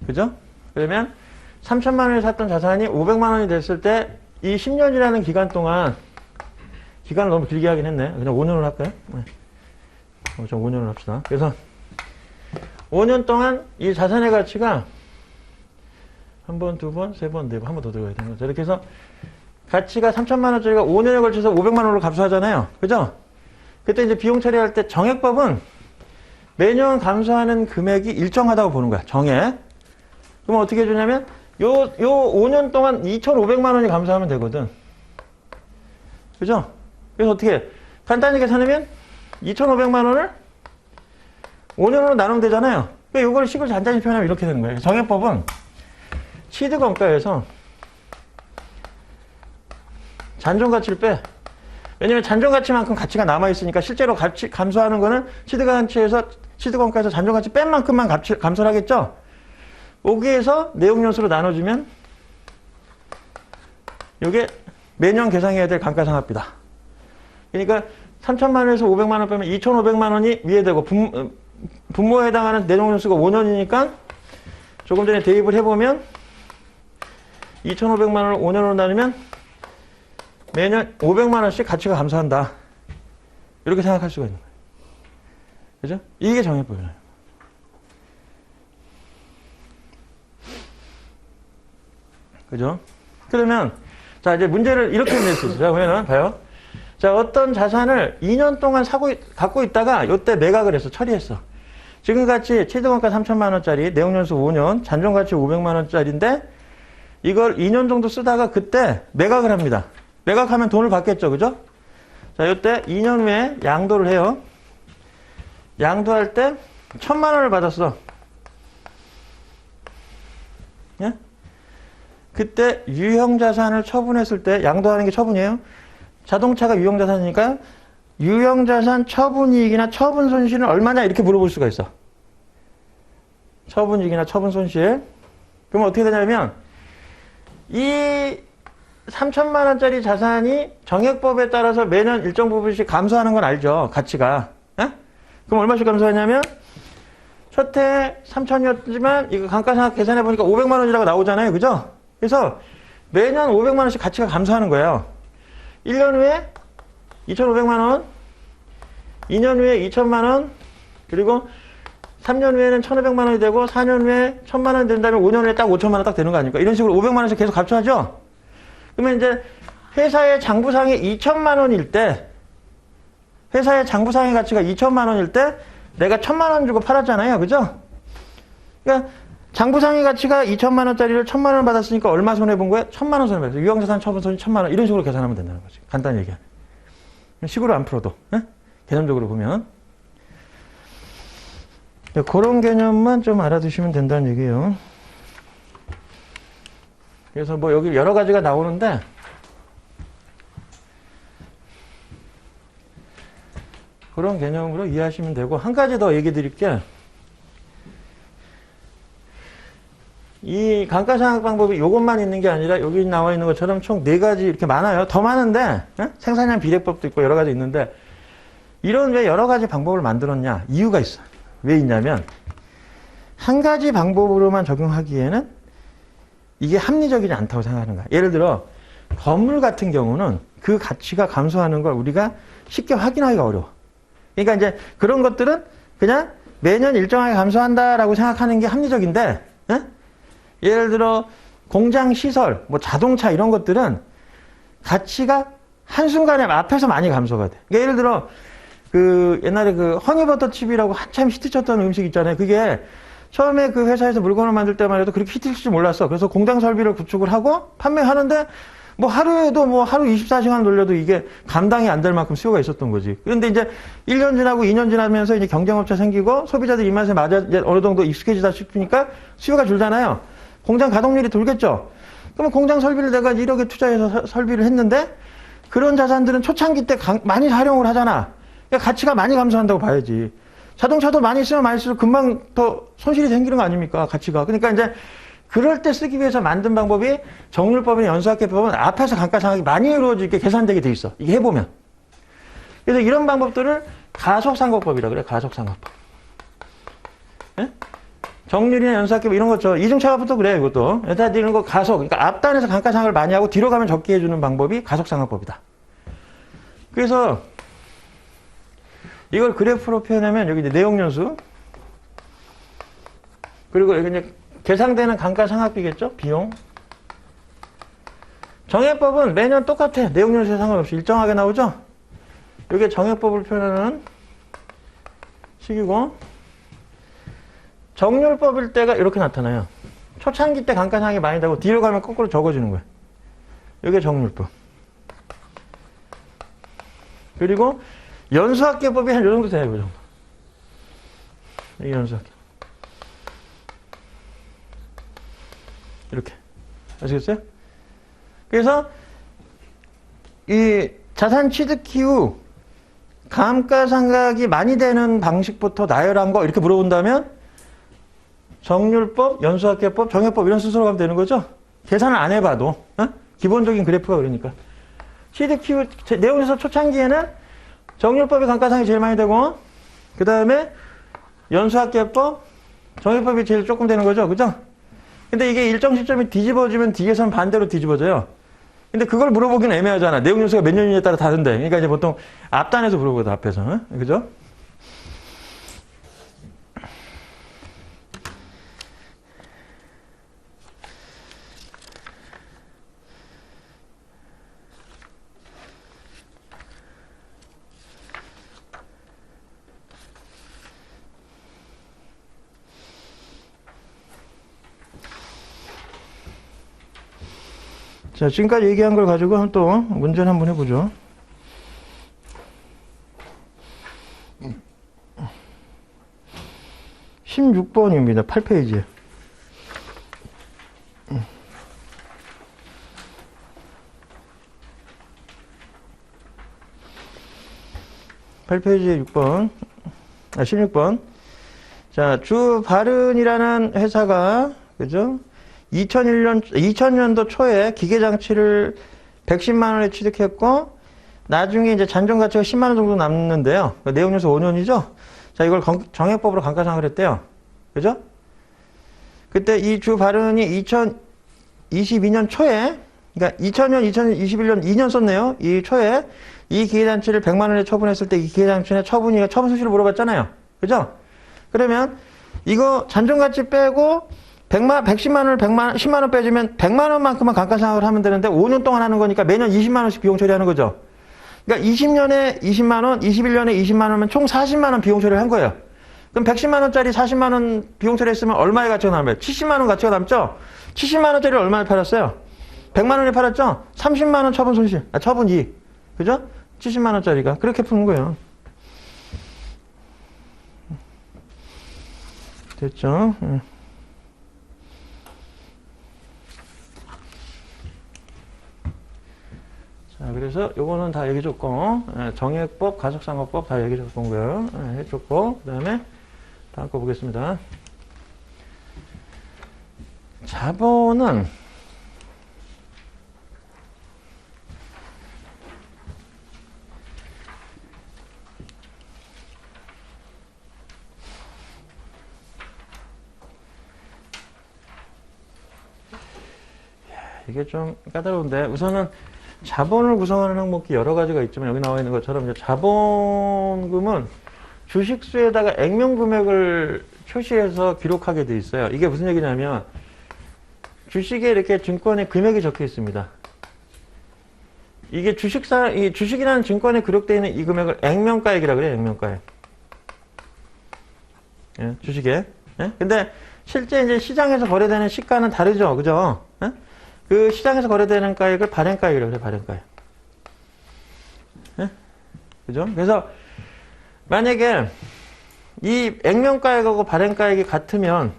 [SPEAKER 1] 그죠? 그러면 3천만 원에 샀던 자산이 500만 원이 됐을 때 이 10년이라는 기간 동안, 기간을 너무 길게 하긴 했네. 그냥 5년을 할까요? 네. 좀 5년을 합시다. 그래서 5년 동안 이 자산의 가치가 한 번, 두 번, 세 번, 네 번, 한 번 더 들어가야 되는 거죠. 이렇게 해서 가치가 3천만 원짜리가 5년에 걸쳐서 500만 원으로 감소하잖아요. 그죠? 그때 이제 비용 처리할 때 정액법은 매년 감소하는 금액이 일정하다고 보는 거야. 정액. 그럼 어떻게 해주냐면 요 5년 동안 2,500만 원이 감소하면 되거든. 그죠? 그래서 어떻게 해? 간단히 계산하면 2,500만 원을 5년으로 나누면 되잖아요. 그러니까 이걸 식을 간단히 표현하면 이렇게 되는 거예요. 정액법은 취득원가에서 잔존가치를 빼. 왜냐면 잔존가치만큼 가치가 남아있으니까 실제로 가치 감소하는 거는 취득원가에서 잔존가치 뺀 만큼만 감소를 하겠죠? 여기에서 내용연수로 나눠주면 이게 매년 계상해야 될 감가상각비다. 그러니까 3천만 원에서 500만 원 빼면 2,500만 원이 위에 되고 분모에 해당하는 내용연수가 5년이니까 조금 전에 대입을 해보면 2,500만 원을 5년으로 나누면 매년 500만 원씩 가치가 감소한다. 이렇게 생각할 수가 있는 거예요. 그죠? 이게 정액법이에요. 그죠? 그러면 자 이제 문제를 이렇게 낼 수 있어요. 자 보면은 봐요. 자 어떤 자산을 2년 동안 갖고 있다가 이때 매각을 해서 처리했어. 지금같이 취득원가 3천만 원짜리, 내용연수 5년, 잔존가치 500만 원짜리인데 이걸 2년 정도 쓰다가 그때 매각을 합니다. 매각하면 돈을 받겠죠. 그죠? 자 이때 2년 후에 양도를 해요. 양도할 때 1,000만 원을 받았어. 예? 그때 유형자산을 처분했을 때 양도하는 게 처분이에요. 자동차가 유형자산이니까 유형자산 처분이익이나 처분손실은 얼마냐 이렇게 물어볼 수가 있어. 처분이익이나 처분손실. 그러면 어떻게 되냐면 이 3천만 원짜리 자산이 정액법에 따라서 매년 일정 부분씩 감소하는 건 알죠. 가치가. 에? 그럼 얼마씩 감소하냐면 첫해 3천이었지만 이거 감가상각 계산해 보니까 500만 원이라고 나오잖아요. 그죠? 그래서 매년 500만 원씩 가치가 감소하는 거예요. 1년 후에 2,500만 원, 2년 후에 2,000만 원, 그리고 3년 후에는 1,500만 원이 되고 4년 후에 1,000만 원이 된다면 5년 후에 딱 5천만 원 딱 되는 거 아닙니까? 이런 식으로 500만 원씩 계속 감소하죠? 그러면 이제 회사의 장부상이 2,000만 원일 때, 회사의 장부상의 가치가 2,000만 원일 때 내가 1,000만 원 주고 팔았잖아요. 그죠? 그러니까 장부상의 가치가 2,000만 원짜리를 1,000만 원 받았으니까 얼마 손해본 거야? 1,000만 원 손해봤어요. 유형자산 처분손이 1,000만 원. 이런 식으로 계산하면 된다는 거지. 간단히 얘기하면. 식으로 안 풀어도. 에? 개념적으로 보면. 그런 개념만 좀 알아두시면 된다는 얘기예요. 그래서 뭐 여기 여러 가지가 나오는데 그런 개념으로 이해하시면 되고 한 가지 더 얘기 드릴게. 이 감가상각 방법이 이것만 있는 게 아니라 여기 나와 있는 것처럼 총 4가지 이렇게 많아요. 더 많은데 생산량 비례법도 있고 여러 가지 있는데 이런 왜 여러 가지 방법을 만들었냐? 이유가 있어. 왜 있냐면 한 가지 방법으로만 적용하기에는 이게 합리적이지 않다고 생각하는 거야. 예를 들어 건물 같은 경우는 그 가치가 감소하는 걸 우리가 쉽게 확인하기가 어려워. 그러니까 이제 그런 것들은 그냥 매년 일정하게 감소한다라고 생각하는 게 합리적인데 예를 들어 공장 시설, 뭐 자동차 이런 것들은 가치가 한순간에 앞에서 많이 감소가 돼. 그러니까 예를 들어 그 옛날에 그 허니버터칩이라고 한참 히트쳤던 음식 있잖아요. 그게 처음에 그 회사에서 물건을 만들 때만 해도 그렇게 히트칠 줄 몰랐어. 그래서 공장 설비를 구축을 하고 판매하는데 뭐 하루에도 뭐 하루 24시간 돌려도 이게 감당이 안 될 만큼 수요가 있었던 거지. 그런데 이제 1년 지나고 2년 지나면서 이제 경쟁업체 생기고 소비자들 입맛에 맞아 이제 어느 정도 익숙해지다 싶으니까 수요가 줄잖아요. 공장 가동률이 돌겠죠. 그러면 공장 설비를 내가 1억에 투자해서 설비를 했는데 그런 자산들은 초창기 때 많이 활용을 하잖아. 그러니까 가치가 많이 감소한다고 봐야지. 자동차도 많이 쓰면 많이 쓸수록 금방 더 손실이 생기는 거 아닙니까? 가치가. 그러니까 이제 그럴 때 쓰기 위해서 만든 방법이 정률법이나 연수학계법은 앞에서 감가상각이 많이 이루어지게 계산되게 돼 있어. 이게 해보면. 그래서 이런 방법들을 가속상각법이라 그래. 가속상각법. 예? 정률이나 연수학계 이런 거죠. 이중차값부터 그래요, 이것도. 여기다 이런 거 가속. 그러니까 앞단에서 감가상각을 많이 하고 뒤로 가면 적게 해주는 방법이 가속상각법이다. 그래서 이걸 그래프로 표현하면 여기 이제 내용연수. 그리고 여기 이제 계상되는 감가상각비겠죠? 비용. 정액법은 매년 똑같아. 내용연수에 상관없이 일정하게 나오죠? 이게 정액법을 표현하는 식이고, 정률법일 때가 이렇게 나타나요. 초창기 때 감가상각이 많이 나고 뒤로 가면 거꾸로 적어지는 거예요. 이게 정률법. 그리고 연수학계법이 한 요 정도 돼요, 요 정도. 이게 연수학계. 이렇게. 아시겠어요? 그래서 이 자산 취득 이후 감가상각이 많이 되는 방식부터 나열한 거 이렇게 물어본다면 정률법, 연수학계법, 정액법 이런 순서로 가면 되는 거죠? 계산을 안 해봐도 기본적인 그래프가 그러니까 취득 이후 내용에서 초창기에는 정률법이 감가상각이 제일 많이 되고 그 다음에 연수학계법, 정액법이 제일 조금 되는 거죠, 그죠? 근데 이게 일정 시점이 뒤집어지면 뒤에서는 반대로 뒤집어져요. 근데 그걸 물어보기는 애매하잖아. 내용 연수가 몇 년이냐에 따라 다른데. 그러니까 이제 보통 앞단에서 물어보거든, 앞에서. 그죠? 자, 지금까지 얘기한 걸 가지고 또 문제를 한번 해보죠. (16번입니다) 8페이지에. 8페이지에 6번. 16번. 자, 주바른이라는 회사가, 그죠? 2000년도 초에 기계장치를 110만 원에 취득했고, 나중에 이제 잔존가치가 10만 원 정도 남는데요. 내용연수 5년이죠? 자, 이걸 정액법으로 감가상각을 했대요. 그죠? 그때 이 주바른이 2022년 초에, 그러니까 2000년, 2021년 2년 썼네요. 이 초에 이 기계장치를 100만 원에 처분했을 때 이 기계장치의 처분이가 처분 수시를 물어봤잖아요. 그죠? 그러면 이거 잔존가치 빼고 110만 원을 10만 원 빼주면 100만 원만큼만 감가상각을 하면 되는데 5년 동안 하는 거니까 매년 20만 원씩 비용 처리하는 거죠. 그러니까 20년에 20만 원, 21년에 20만 원이면 총 40만 원 비용 처리를 한 거예요. 그럼 110만 원짜리 40만 원 비용 처리했으면 얼마의 가치가 남아요? 70만 원 가치가 남죠? 70만 원짜리 얼마에 팔았어요? 100만 원에 팔았죠? 30만 원 처분 손실. 처분 이익. 그죠? 70만 원짜리가. 그렇게 푸는 거예요. 됐죠? 자, 그래서 요거는 다 얘기해줬고, 정액법, 가속상각법 다 얘기해줬던 거예요. 해줬고, 그 다음에 다음 거 보겠습니다. 자본은 이게 좀 까다로운데 우선은 자본을 구성하는 항목이 여러 가지가 있지만 여기 나와 있는 것처럼 이제 자본금은 주식수에다가 액면 금액을 표시해서 기록하게 돼 있어요. 이게 무슨 얘기냐면 주식에 이렇게 증권의 금액이 적혀 있습니다. 이게 이 주식이라는 증권에 기록되어 있는 이 금액을 액면가액이라고 그래요. 액면가액. 예, 주식에. 예? 근데 실제 이제 시장에서 거래되는 시가는 다르죠. 그죠? 예? 그 시장에서 거래되는 가액을 발행가액이라고 해요. 발행가액. 예? 그죠? 그래서 만약에 이 액면가액하고 발행가액이 같으면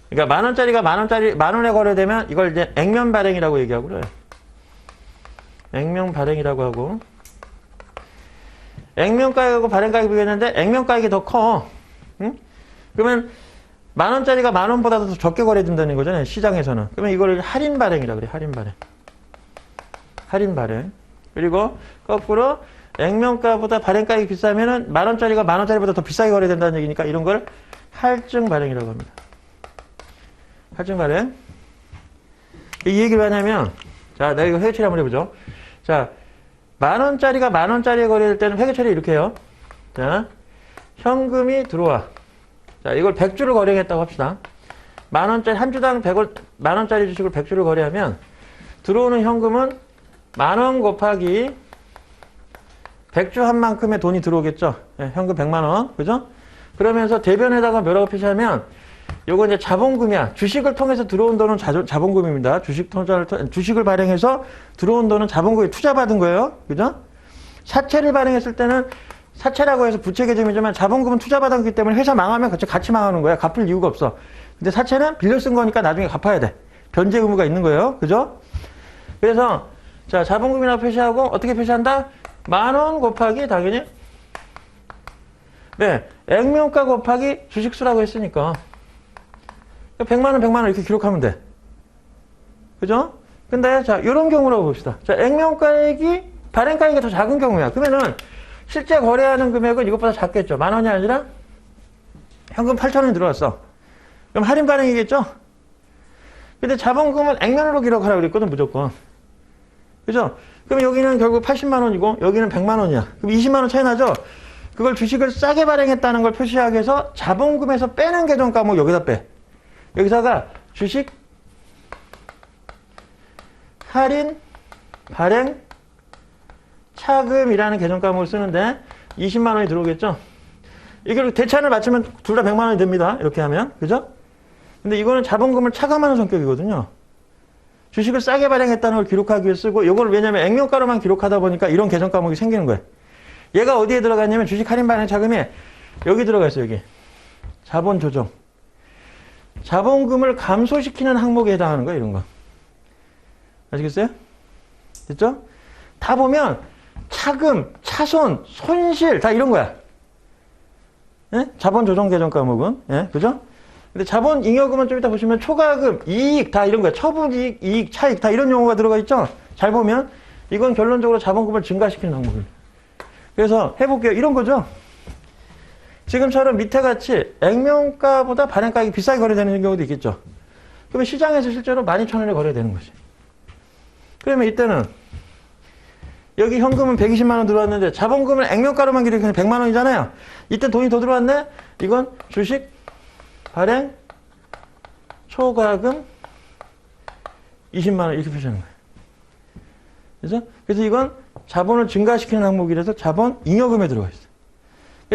[SPEAKER 1] 그러니까 만 원짜리가 만 원에 거래되면 이걸 이제 액면 발행이라고 얘기하고 그래요. 액면 발행이라고 하고 액면가액하고 발행가액이 비교했는데 액면가액이 더 커. 응? 그러면 만 원짜리가 만 원보다도 더 적게 거래된다는 거잖아요. 시장에서는. 그러면 이걸 할인 발행이라고 그래요. 할인 발행. 할인 발행. 그리고 거꾸로 액면가보다 발행가액이 비싸면은 10,000원짜리가 10,000원짜리보다 더 비싸게 거래된다는 얘기니까 이런 걸 할증 발행이라고 합니다. 할증 발행. 이 얘기를 왜 하냐면, 자, 내가 이거 회계 처리 한번 해보죠. 자, 10,000원짜리가 10,000원짜리에 거래될 때는 회계 처리 이렇게 해요. 자, 현금이 들어와. 자, 이걸 100주를 거래했다고 합시다. 10,000원짜리, 한 주당 100원, 10,000원짜리 주식을 100주를 거래하면 들어오는 현금은 10,000원 곱하기 100주 한 만큼의 돈이 들어오겠죠. 네, 현금 100만원. 그죠? 그러면서 대변에다가 뭐라고 표시하면 요거 이제 자본금이야. 주식을 통해서 들어온 돈은 자본금입니다. 주식을 발행해서 들어온 돈은 자본금에 투자받은 거예요. 그죠? 사채를 발행했을 때는 사채라고 해서 부채 개념이지만 자본금은 투자받았기 때문에 회사 망하면 같이 망하는 거야. 갚을 이유가 없어. 근데 사채는 빌려 쓴 거니까 나중에 갚아야 돼. 변제 의무가 있는 거예요. 그죠? 그래서 자, 자본금이라고 표시하고 어떻게 표시한다? 10,000원 곱하기 당연히 네, 액면가 곱하기 주식수라고 했으니까 100만원, 100만원 이렇게 기록하면 돼. 그죠? 근데, 자, 이런 경우라고 봅시다. 자, 액면가액이 발행가액이 더 작은 경우야. 그러면은, 실제 거래하는 금액은 이것보다 작겠죠. 10,000원이 아니라, 현금 8,000원이 들어왔어. 그럼 할인 발행이겠죠? 근데 자본금은 액면으로 기록하라고 그랬거든, 무조건. 그죠? 그럼 여기는 결국 80만원이고, 여기는 100만원이야. 그럼 20만원 차이 나죠? 그걸 주식을 싸게 발행했다는 걸 표시하기 위해서 자본금에서 빼는 계정 과목 여기다 빼. 여기다가 주식 할인 발행 차금이라는 계정 과목을 쓰는데 20만 원이 들어오겠죠. 이게 대차를 맞추면 둘 다 100만 원이 됩니다. 이렇게 하면. 그죠? 근데 이거는 자본금을 차감하는 성격이거든요. 주식을 싸게 발행했다는 걸 기록하기 위해 쓰고 이걸 왜냐면 액면가로만 기록하다 보니까 이런 계정 과목이 생기는 거예요. 얘가 어디에 들어갔냐면 주식 할인 발행 차금이 여기 들어가 있어요. 여기. 자본 조정. 자본금을 감소시키는 항목에 해당하는 거예요, 이런 거. 아시겠어요? 됐죠? 다 보면 차금, 차손, 손실 다 이런 거야. 예? 자본 조정 계정 과목은. 예? 그죠? 근데 자본 잉여금은 좀 이따 보시면 초과금, 이익 다 이런 거야. 처분이익, 이익, 차익 다 이런 용어가 들어가 있죠? 잘 보면 이건 결론적으로 자본금을 증가시키는 항목이에요. 그래서 해볼게요. 이런 거죠? 지금처럼 밑에 같이 액면가보다 발행가액이 비싸게 거래되는 경우도 있겠죠. 그러면 시장에서 실제로 12,000원에 거래되는 거지. 그러면 이때는 여기 현금은 120만 원 들어왔는데 자본금은 액면가로만 기록하면 100만 원이잖아요. 이때 돈이 더 들어왔네? 이건 주식 발행 초과금 20만 원 이렇게 표시하는 거예요. 그래서 이건 자본을 증가시키는 항목이라서 자본 잉여금에 들어가 있어요.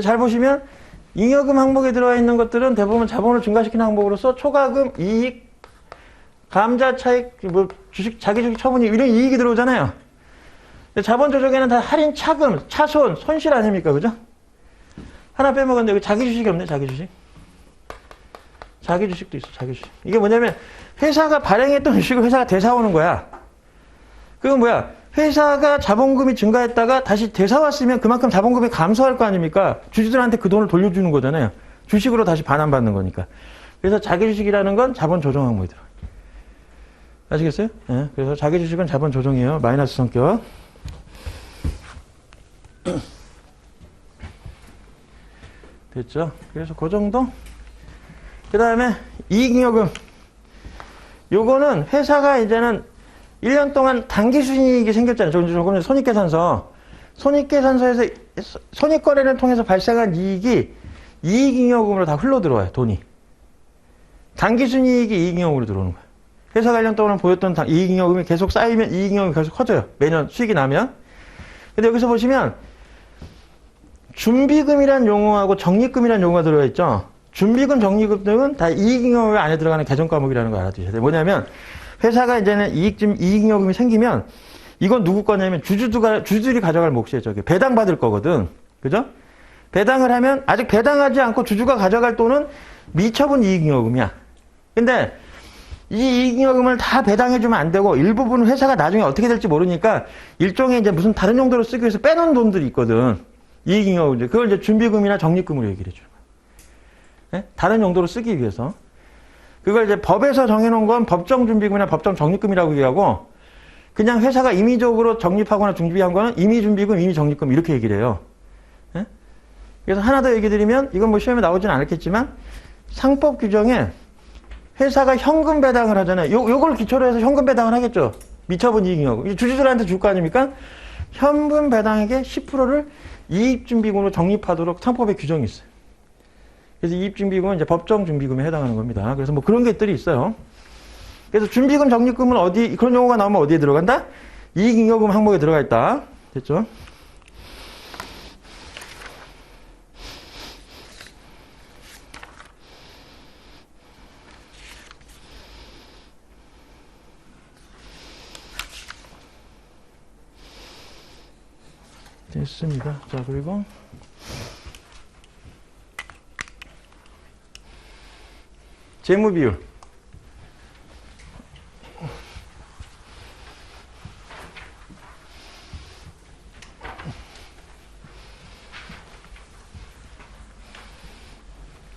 [SPEAKER 1] 잘 보시면 잉여금 항목에 들어와 있는 것들은 대부분 자본을 증가시키는 항목으로서 초과금, 이익, 감자 차익, 뭐 주식, 자기 주식 처분이 이런 이익이 들어오잖아요. 자본 조정에는 다 할인, 차금, 차손, 손실 아닙니까? 그죠? 하나 빼먹었는데 여기 자기 주식이 없네, 자기 주식. 자기 주식도 있어, 자기 주식. 이게 뭐냐면 회사가 발행했던 주식을 회사가 되사오는 거야. 그건 뭐야? 회사가 자본금이 증가했다가 다시 되사왔으면 그만큼 자본금이 감소할 거 아닙니까? 주주들한테 그 돈을 돌려주는 거잖아요. 주식으로 다시 반환받는 거니까. 그래서 자기 주식이라는 건 자본 조정 항목이 들어요. 아시겠어요? 네, 그래서 자기 주식은 자본 조정이에요. 마이너스 성격. 됐죠? 그래서 그 정도? 그 다음에 이익잉여금. 요거는 회사가 이제는 1년 동안 단기 순이익이 생겼잖아요. 조금 손익계산서. 손익계산서에서 손익거래를 통해서 발생한 이익이 이익잉여금으로 다 흘러들어와요. 돈이. 단기 순이익이 이익잉여금으로 들어오는 거예요. 회사가 1년 동안 보였던 이익잉여금이 계속 쌓이면 이익잉여금이 계속 커져요. 매년 수익이 나면. 근데 여기서 보시면 준비금이라는 용어하고 적립금이라는 용어가 들어가 있죠. 준비금, 적립금 등은 다 이익잉여금 안에 들어가는 계정 과목이라는 걸 알아두셔야 돼요. 뭐냐면 회사가 이제는 이익잉여금이 생기면 이건 누구 거냐면 주주들이 가져갈 몫이에요. 저기 배당받을 거거든. 그죠? 배당을 하면 아직 배당하지 않고 주주가 가져갈 돈은 미처분 이익잉여금이야. 근데 이 이익잉여금을 다 배당해주면 안 되고 일부분 회사가 나중에 어떻게 될지 모르니까 일종의 이제 무슨 다른 용도로 쓰기 위해서 빼놓은 돈들이 있거든. 이익잉여금. 그걸 이제 준비금이나 적립금으로 얘기를 해주는 거야. 네? 다른 용도로 쓰기 위해서. 그걸 이제 법에서 정해놓은 건 법정 준비금이나 법정 적립금이라고 얘기하고 그냥 회사가 임의적으로 적립하거나 중지한 거는 임의준비금, 임의적립금 이렇게 얘기를 해요. 예? 그래서 하나 더 얘기 드리면 이건 뭐 시험에 나오진 않았겠지만 상법 규정에 회사가 현금 배당을 하잖아요. 요걸 기초로 해서 현금 배당을 하겠죠. 미처분 이익잉여금. 주주들한테 줄 거 아닙니까? 현금 배당액의 10%를 이익준비금으로 적립하도록 상법에 규정이 있어요. 그래서 이익준비금은 이제 법정준비금에 해당하는 겁니다. 그래서 뭐 그런 것들이 있어요. 그래서 준비금, 적립금은 어디, 그런 용어가 나오면 어디에 들어간다? 이익잉여금 항목에 들어가 있다. 됐죠? 됐습니다. 자, 그리고 재무 비율.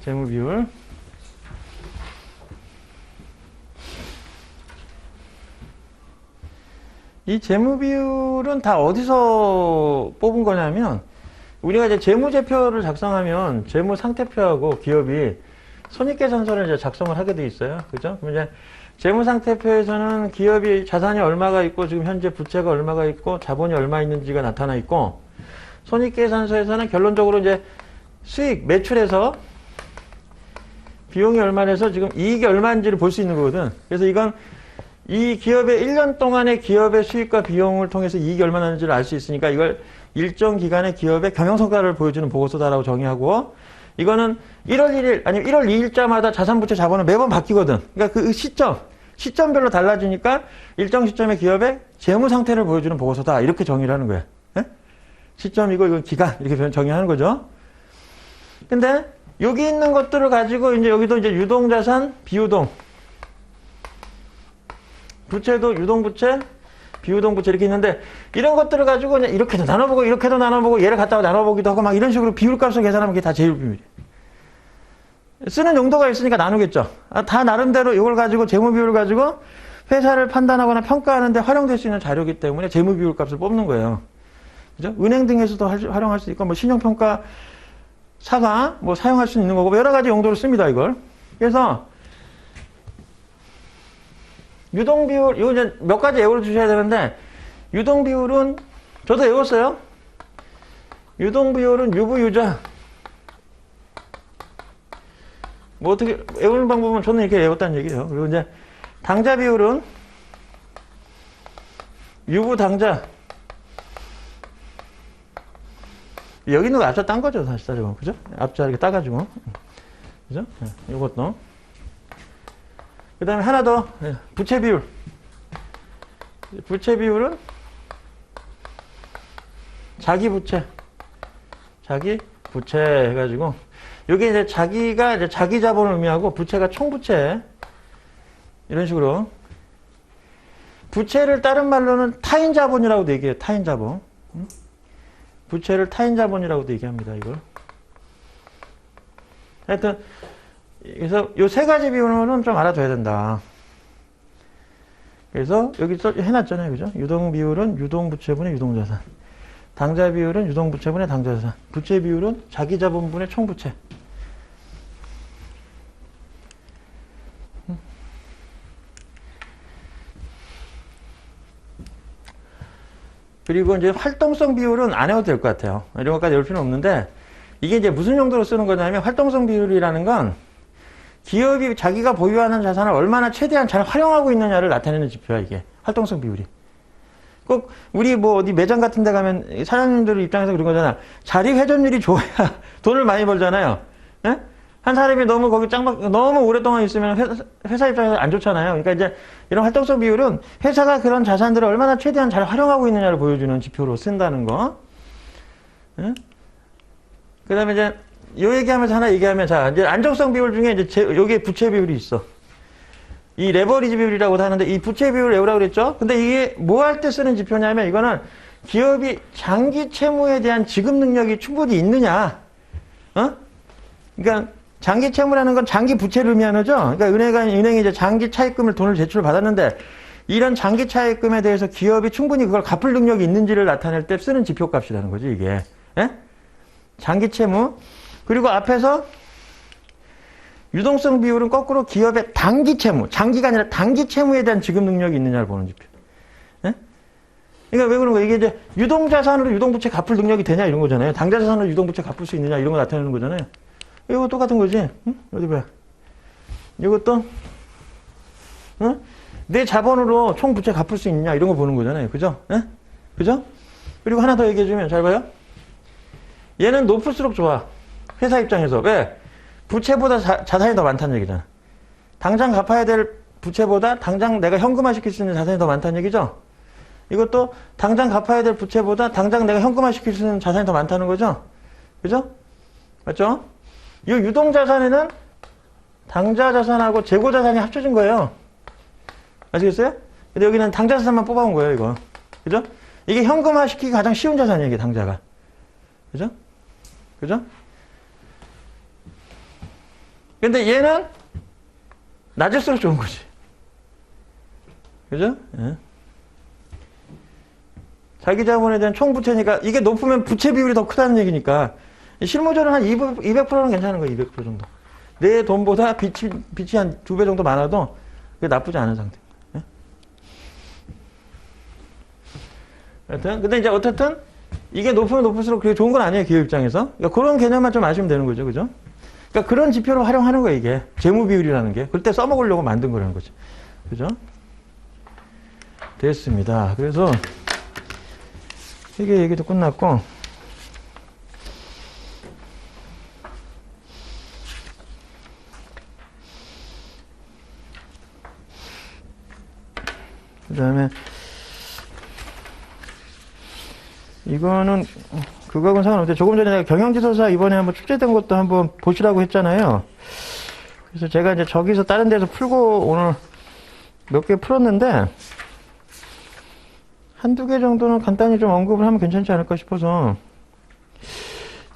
[SPEAKER 1] 재무 비율. 이 재무 비율은 다 어디서 뽑은 거냐면 우리가 이제 재무제표를 작성하면 재무 상태표하고 기업이 손익계산서를 이제 작성을 하게 돼 있어요. 그죠? 그럼 이제 재무 상태표에서는 기업이 자산이 얼마가 있고 지금 현재 부채가 얼마가 있고 자본이 얼마 있는지가 나타나 있고 손익계산서에서는 결론적으로 이제 수익, 매출에서 비용이 얼마래서 지금 이익이 얼마인지를 볼 수 있는 거거든. 그래서 이건 이 기업의 1년 동안의 기업의 수익과 비용을 통해서 이익이 얼마나 나는지를 알 수 있으니까 이걸 일정 기간의 기업의 경영성과를 보여주는 보고서다라고 정의하고 이거는 1월 1일 아니면 1월 2일자마다 자산부채 자본은 매번 바뀌거든. 그러니까 그 시점별로 달라지니까 일정 시점의 기업의 재무 상태를 보여주는 보고서다. 이렇게 정의를 하는 거야. 예? 시점이고 이건 기간 이렇게 정의하는 거죠. 근데 여기 있는 것들을 가지고 이제 여기도 이제 유동자산, 비유동 부채도 유동부채, 비유동부채 이렇게 있는데 이런 것들을 가지고 그냥 이렇게도 나눠보고 이렇게도 나눠보고 얘를 갖다가 나눠보기도 하고 막 이런 식으로 비율값을 계산하면 그게 다 제일비율이에요. 쓰는 용도가 있으니까 나누겠죠. 다 나름대로 이걸 가지고 재무비율을 가지고 회사를 판단하거나 평가하는 데 활용될 수 있는 자료이기 때문에 재무비율값을 뽑는 거예요. 그죠? 은행 등에서도 활용할 수 있고 뭐 신용평가 사가 뭐 사용할 수 있는 거고 여러 가지 용도로 씁니다, 이걸. 그래서 유동비율, 이거 이제 몇 가지 예우를 주셔야 되는데, 유동비율은, 저도 외웠어요. 유동비율은 유부유자. 뭐 어떻게, 외우는 방법은 저는 이렇게 외웠다는 얘기예요. 그리고 이제, 당자비율은 유부당자. 여기 있는 거 앞자 딴 거죠, 사실 따지고. 그죠? 앞자 이렇게 따가지고. 그죠? 이것도. 그 다음에 하나 더, 부채 비율. 부채 비율은 자기 부채. 자기 부채 해가지고, 여기 이제 자기가 이제 자기 자본을 의미하고, 부채가 총부채. 이런 식으로. 부채를 다른 말로는 타인 자본이라고도 얘기해요, 타인 자본. 부채를 타인 자본이라고도 얘기합니다, 이걸. 하여튼, 그래서 요 세 가지 비율은 좀 알아둬야 된다. 그래서 여기 해놨잖아요. 그죠? 유동 비율은 유동부채분의 유동자산. 당자 비율은 유동부채분의 당자자산. 부채 비율은 자기 자본분의 총부채. 그리고 이제 활동성 비율은 안 해도 될 것 같아요. 이런 것까지 외울 필요는 없는데, 이게 이제 무슨 용도로 쓰는 거냐면, 활동성 비율이라는 건 기업이 자기가 보유하는 자산을 얼마나 최대한 잘 활용하고 있느냐를 나타내는 지표야, 이게. 활동성 비율이. 꼭, 우리 뭐 어디 매장 같은 데 가면 사장님들 입장에서 그런 거잖아. 자리 회전율이 좋아야 돈을 많이 벌잖아요. 예? 한 사람이 너무 거기 너무 오랫동안 있으면 회사 입장에서 안 좋잖아요. 그러니까 이제 이런 활동성 비율은 회사가 그런 자산들을 얼마나 최대한 잘 활용하고 있느냐를 보여주는 지표로 쓴다는 거. 예? 그 다음에 이제 요 얘기하면서 하나 얘기하면 자 이제 안정성 비율 중에 이제 여기에 부채 비율이 있어. 이 레버리지 비율이라고도 하는데 이 부채 비율을 외우라고 그랬죠. 근데 이게 뭐 할 때 쓰는 지표냐면 이거는 기업이 장기 채무에 대한 지급 능력이 충분히 있느냐. 그러니까 장기 채무라는 건 장기 부채를 의미하는 거죠. 그러니까 은행이 이제 장기 차입금을 돈을 제출을 받았는데 이런 장기 차입금에 대해서 기업이 충분히 그걸 갚을 능력이 있는지를 나타낼 때 쓰는 지표값이라는 거지, 이게. 예? 장기 채무. 그리고 앞에서 유동성 비율은 거꾸로 기업의 단기 채무, 장기가 아니라 단기 채무에 대한 지급 능력이 있느냐를 보는 지표. 예? 그러니까 왜 그런 거야? 이게 이제 유동자산으로 유동부채 갚을 능력이 되냐 이런 거잖아요. 당자자산으로 유동부채 갚을 수 있느냐 이런 거 나타내는 거잖아요. 이거 똑같은 거지. 응? 어디 봐. 이것도 응? 내 자본으로 총 부채 갚을 수 있느냐 이런 거 보는 거잖아요. 그죠? 예? 그죠? 그리고 하나 더 얘기해주면 잘 봐요. 얘는 높을수록 좋아. 회사 입장에서. 왜? 부채보다 자산이 더 많다는 얘기잖아. 당장 갚아야 될 부채보다 당장 내가 현금화 시킬 수 있는 자산이 더 많다는 얘기죠. 이것도 당장 갚아야 될 부채보다 당장 내가 현금화 시킬 수 있는 자산이 더 많다는 거죠. 그죠? 맞죠? 이 유동자산에는 당자자산하고 재고자산이 합쳐진 거예요. 아시겠어요? 근데 여기는 당자자산만 뽑아온 거예요, 이거. 그죠? 이게 현금화 시키기 가장 쉬운 자산이에요, 이게 당자가. 그죠? 그죠? 근데 얘는 낮을수록 좋은 거지. 그죠? 예. 자기 자본에 대한 총부채니까 이게 높으면 부채 비율이 더 크다는 얘기니까 실무적으로는 한 200%는 괜찮은 거예요. 200% 정도. 내 돈보다 빚이 한 2배 정도 많아도 그게 나쁘지 않은 상태. 예? 하여튼 근데 이제 어쨌든 이게 높으면 높을수록 그게 좋은 건 아니에요. 기업 입장에서. 그러니까 그런 개념만 좀 아시면 되는 거죠. 그죠? 그러니까 그런 지표를 활용하는 거예요, 이게. 재무 비율이라는 게. 그때 써먹으려고 만든 거라는 거죠. 그죠? 됐습니다. 그래서 이게 얘기도 끝났고, 그 다음에 이거는 그거하고는 상관없는데 조금 전에 내가 경영지도사 이번에 한번 출제된 것도 한번 보시라고 했잖아요. 그래서 제가 이제 저기서 다른 데서 풀고 오늘 몇 개 풀었는데 한두 개 정도는 간단히 좀 언급을 하면 괜찮지 않을까 싶어서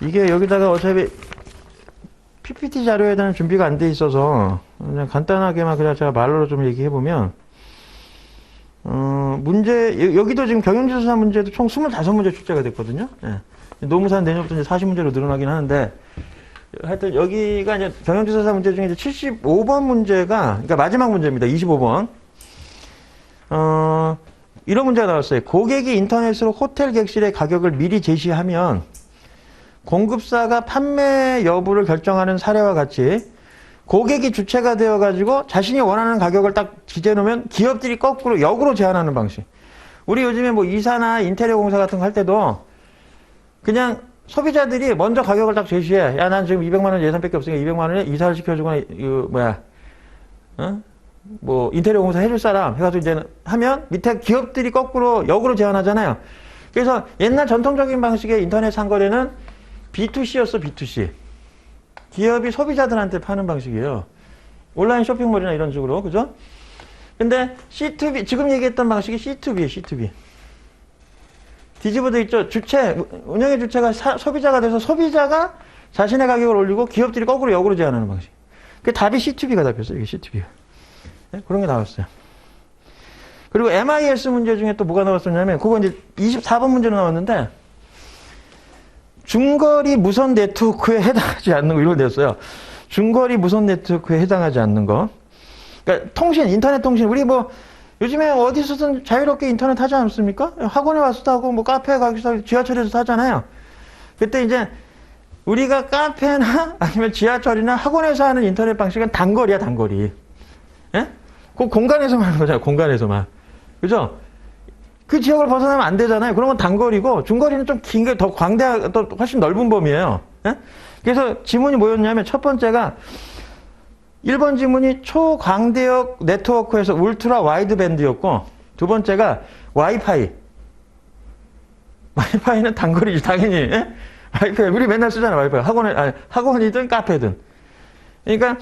[SPEAKER 1] 이게 여기다가 어차피 PPT 자료에 대한 준비가 안 돼 있어서 그냥 간단하게만 그냥 제가 말로 좀 얘기해 보면 문제 여기도 지금 경영지도사 문제도 총 25문제 출제가 됐거든요. 예. 노무사는 내년부터 이제 40문제로 늘어나긴 하는데 하여튼 여기가 이제 경영지도사 문제 중에 이제 75번 문제가 그러니까 마지막 문제입니다. 25번. 이런 문제가 나왔어요. 고객이 인터넷으로 호텔 객실의 가격을 미리 제시하면 공급사가 판매 여부를 결정하는 사례와 같이 고객이 주체가 되어가지고 자신이 원하는 가격을 딱 기재해놓으면 기업들이 거꾸로 역으로 제한하는 방식. 우리 요즘에 뭐 이사나 인테리어 공사 같은 거 할 때도 그냥 소비자들이 먼저 가격을 딱 제시해. 야, 난 지금 200만 원 예산밖에 없으니까 200만 원에 이사를 시켜주거나, 뭐, 인테리어 공사 해줄 사람 해가지고 이제 하면 밑에 기업들이 거꾸로 역으로 제한하잖아요. 그래서 옛날 전통적인 방식의 인터넷 상거래는 B2C였어, B2C. 기업이 소비자들한테 파는 방식이에요. 온라인 쇼핑몰이나 이런 식으로, 그죠? 근데 C2B, 지금 얘기했던 방식이 C2B예요, C2B. 뒤집어져 있죠. 주체, 운영의 주체가 소비자가 돼서 소비자가 자신의 가격을 올리고 기업들이 거꾸로 역으로 제한하는 방식. 그 답이 C2B가 답이었어요. 이게 C2B가. 네? 그런 게 나왔어요. 그리고 MIS 문제 중에 또 뭐가 나왔었냐면, 그거 이제 24번 문제로 나왔는데, 중거리 무선 네트워크에 해당하지 않는 거, 이걸 냈어요. 중거리 무선 네트워크에 해당하지 않는 거. 그러니까 통신, 인터넷 통신, 우리 뭐, 요즘에 어디서든 자유롭게 인터넷 하지 않습니까? 학원에 와서도 하고, 뭐 카페에 가기도 하고, 지하철에서도 하잖아요. 그때 이제 우리가 카페나 아니면 지하철이나 학원에서 하는 인터넷 방식은 단거리야, 단거리. 예? 그 공간에서만 하는 거잖아요, 공간에서만. 그죠? 그 지역을 벗어나면 안 되잖아요. 그런 건 단거리고, 중거리는 좀 긴 게 더 더 훨씬 넓은 범위예요. 예? 그래서 지문이 뭐였냐면, 첫 번째가 1번 지문이 초광대역 네트워크에서 울트라 와이드 밴드였고, 두 번째가 와이파이. 와이파이는 단거리지, 당연히. 예? 와이파이. 우리 맨날 쓰잖아요, 와이파이. 학원이든 카페든. 그러니까,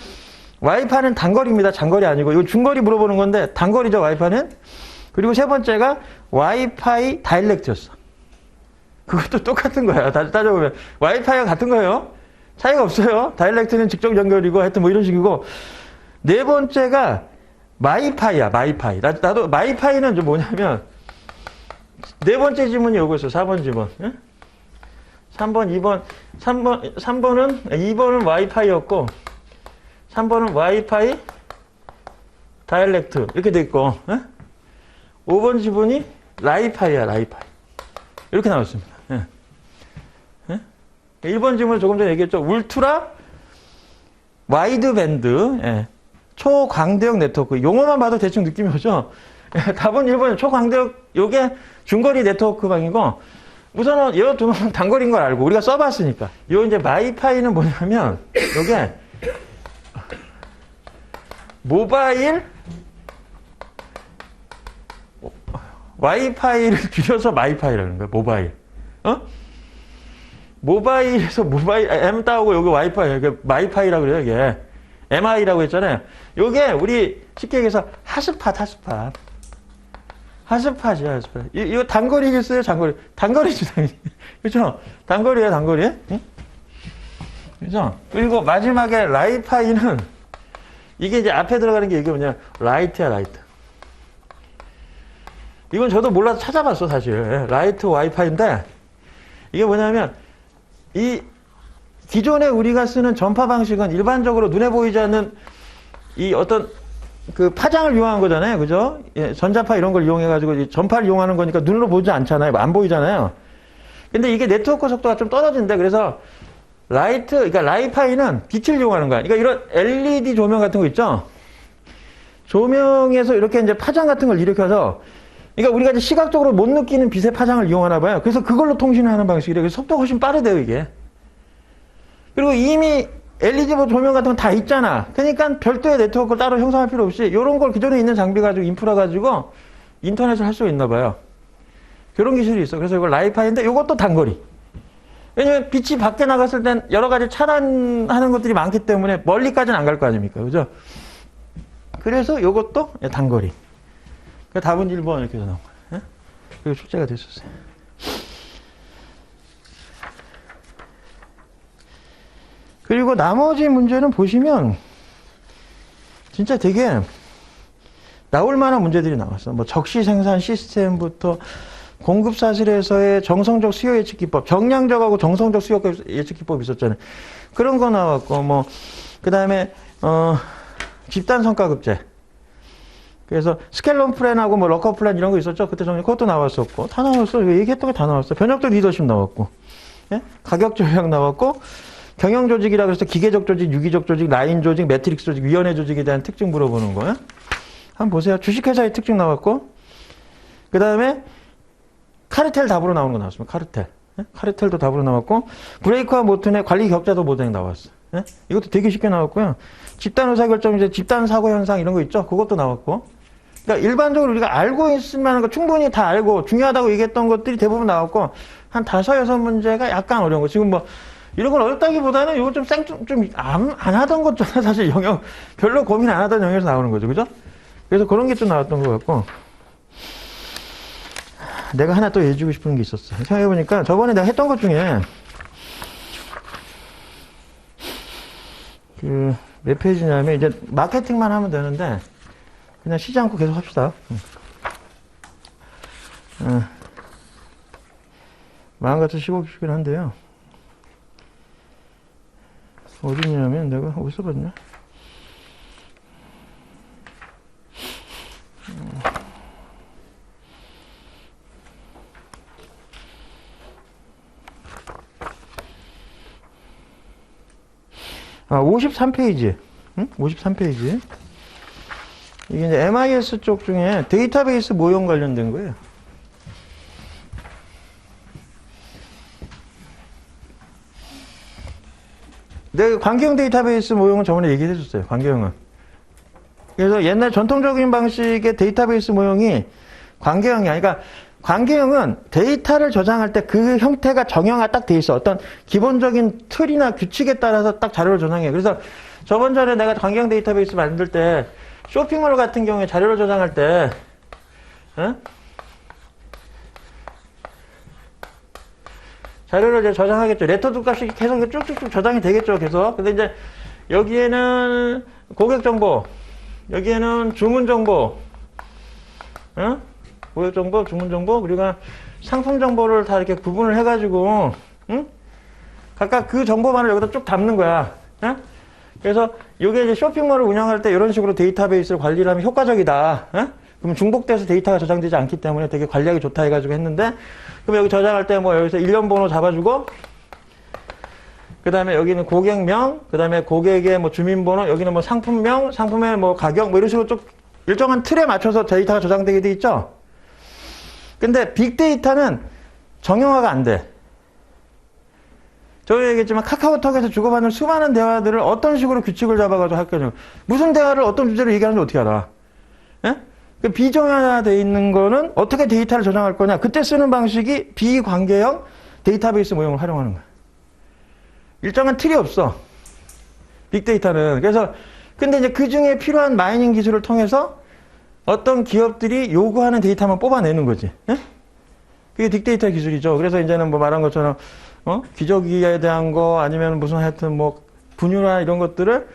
[SPEAKER 1] 와이파이는 단거리입니다. 장거리 아니고. 이거 중거리 물어보는 건데, 단거리죠, 와이파이는. 그리고 세 번째가 와이파이 다이렉트였어. 그것도 똑같은 거야. 따져보면. 와이파이가 같은 거예요. 차이가 없어요. 다이렉트는 직접 연결이고 하여튼 뭐 이런 식이고. 네 번째가 마이파이야, 마이파이. 나도 마이파이는 좀 뭐냐면, 네 번째 지문이 요거였어, 4번 지문. 응? 3번, 2번은 와이파이였고, 3번은 와이파이, 다이렉트. 이렇게 돼 있고, 응? 5번 지문이 라이파이야, 라이파이. 이렇게 나왔습니다. 예. 예? 1번 지문을 조금 전에 얘기했죠. 울트라 와이드 밴드, 예. 초광대역 네트워크. 용어만 봐도 대충 느낌이 오죠? 예, 답은 1번 초광대역, 요게 중거리 네트워크 방이고, 우선은 요 두 번은 단거리인 걸 알고, 우리가 써봤으니까. 요 이제 마이파이는 뭐냐면, 요게 모바일 와이파이를 줄여서 마이파이라는 거야, 모바일. 어? 모바일에서 모바일, M 따오고 여기 와이파이, 이게 마이파이라고 그래요, 이게. MI라고 했잖아요. 요게 우리 쉽게 얘기해서 핫스팟. 핫스팟이야, 핫스팟. 이거 단거리겠어요, 장거리? 단거리죠, 당연히. 그죠? 단거리야, 단거리. 응? 그죠? 그리고 마지막에 라이파이는 이게 이제 앞에 들어가는 게 이게 뭐냐, 라이트야, 라이트. 이건 저도 몰라서 찾아봤어, 사실. 라이트 와이파이인데, 이게 뭐냐면, 이 기존에 우리가 쓰는 전파 방식은 일반적으로 눈에 보이지 않는 이 어떤 그 파장을 이용한 거잖아요. 그죠? 예, 전자파 이런 걸 이용해가지고 전파를 이용하는 거니까 눈으로 보지 않잖아요. 안 보이잖아요. 근데 이게 네트워크 속도가 좀 떨어진대. 그래서 라이트, 그러니까 라이파이는 빛을 이용하는 거야. 그러니까 이런 LED 조명 같은 거 있죠? 조명에서 이렇게 이제 파장 같은 걸 일으켜서, 그러니까 우리가 이제 시각적으로 못 느끼는 빛의 파장을 이용하나 봐요. 그래서 그걸로 통신을 하는 방식이래요. 그래서 속도가 훨씬 빠르대요, 이게. 그리고 이미 LED 조명 같은 건 다 있잖아. 그러니까 별도의 네트워크를 따로 형성할 필요 없이 이런 걸 기존에 있는 장비 가지고 인프라 가지고 인터넷을 할 수가 있나 봐요. 그런 기술이 있어. 그래서 이걸 라이파이인데 이것도 단거리. 왜냐면 빛이 밖에 나갔을 땐 여러 가지 차단하는 것들이 많기 때문에 멀리까지는 안 갈 거 아닙니까? 그죠? 그래서 이것도 단거리. 그 답은 1번 이렇게 나온 거예요. 그리고 출제가 됐었어요. 그리고 나머지 문제는 보시면 진짜 되게 나올 만한 문제들이 나왔어. 뭐 적시 생산 시스템부터 공급 사슬에서의 정성적 수요 예측 기법, 정량적하고 정성적 수요 예측 기법 있었잖아요. 그런 거 나왔고, 뭐 그다음에 집단 성과급제. 그래서 스켈론 플랜하고 뭐 러커 플랜 이런 거 있었죠. 그때 정리 그것도 나왔었고, 다 나왔어. 얘기했던 게 다 나왔어. 변혁적 리더십 나왔고, 예? 가격 조약 나왔고. 경영 조직이라 그래서 기계적 조직, 유기적 조직, 라인 조직, 매트릭스 조직, 위원회 조직에 대한 특징 물어보는 거예요. 한번 보세요. 주식회사의 특징 나왔고, 그 다음에 카르텔 답으로 나오는 거 나왔습니다. 카르텔. 예? 카르텔도 답으로 나왔고, 브레이크와 모튼의 관리 격자도 모델 나왔어. 예? 이것도 되게 쉽게 나왔고요. 집단 의사결정, 이제 집단 사고 현상 이런 거 있죠? 그것도 나왔고. 그러니까 일반적으로 우리가 알고 있을 만한 거 충분히 다 알고 중요하다고 얘기했던 것들이 대부분 나왔고, 한 5, 6문제가 약간 어려운 거. 지금 뭐, 이런 건 어렵다기보다는 이거 좀 안 하던 것처럼 사실 영역, 별로 고민 안 하던 영역에서 나오는 거죠. 그죠? 그래서 그런 게 좀 나왔던 것 같고. 내가 하나 또 얘기해주고 싶은 게 있었어. 생각해보니까 저번에 내가 했던 것 중에 몇 페이지냐면 이제 마케팅만 하면 되는데 그냥 쉬지 않고 계속 합시다. 마음같이 쉬고 싶긴 한데요. 어디냐면 내가 어디서 봤냐? 아, 53페이지. 응? 53페이지. 이게 이제 MIS 쪽 중에 데이터베이스 모형 관련된 거예요. 내가 관계형 데이터베이스 모형은 저번에 얘기해 줬어요. 관계형은. 그래서 옛날 전통적인 방식의 데이터베이스 모형이 관계형이야. 그러니까 관계형은 데이터를 저장할 때 그 형태가 정형화 딱 돼 있어. 어떤 기본적인 틀이나 규칙에 따라서 딱 자료를 저장해. 그래서 저번 전에 내가 관계형 데이터베이스 만들 때 쇼핑몰 같은 경우에 자료를 저장할 때 자료를 이제 저장하겠죠. 레터드 값이 계속 쭉쭉쭉 저장이 되겠죠. 계속. 근데 이제 여기에는 고객 정보, 여기에는 주문 정보, 고객 정보, 주문 정보, 그리고 상품 정보를 다 이렇게 구분을 해가지고, 각각 그 정보만을 여기다 쭉 담는 거야. 그래서 이게 이제 쇼핑몰을 운영할 때 이런 식으로 데이터베이스를 관리를 하면 효과적이다. 그럼 중복돼서 데이터가 저장되지 않기 때문에 되게 관리하기 좋다 해가지고 했는데, 그럼 여기 저장할 때 뭐 여기서 일련 번호 잡아주고, 그 다음에 여기는 고객명, 그 다음에 고객의 뭐 주민번호, 여기는 뭐 상품명, 상품의 뭐 가격, 뭐 이런 식으로 좀 일정한 틀에 맞춰서 데이터가 저장되게 돼 있죠? 근데 빅데이터는 정형화가 안 돼. 저희 얘기했지만 카카오톡에서 주고받는 수많은 대화들을 어떤 식으로 규칙을 잡아가지고 할 거냐. 무슨 대화를 어떤 주제로 얘기하는지 어떻게 알아? 예? 그 비정형화되어 있는 거는 어떻게 데이터를 저장할 거냐. 그때 쓰는 방식이 비관계형 데이터베이스 모형을 활용하는 거야. 일정한 틀이 없어. 빅데이터는. 그래서 근데 이제 그 중에 필요한 마이닝 기술을 통해서 어떤 기업들이 요구하는 데이터만 뽑아내는 거지. 예? 그게 빅데이터 기술이죠. 그래서 이제는 뭐 말한 것처럼 기저귀에 대한 거 아니면 무슨 하여튼 뭐 분유나 이런 것들을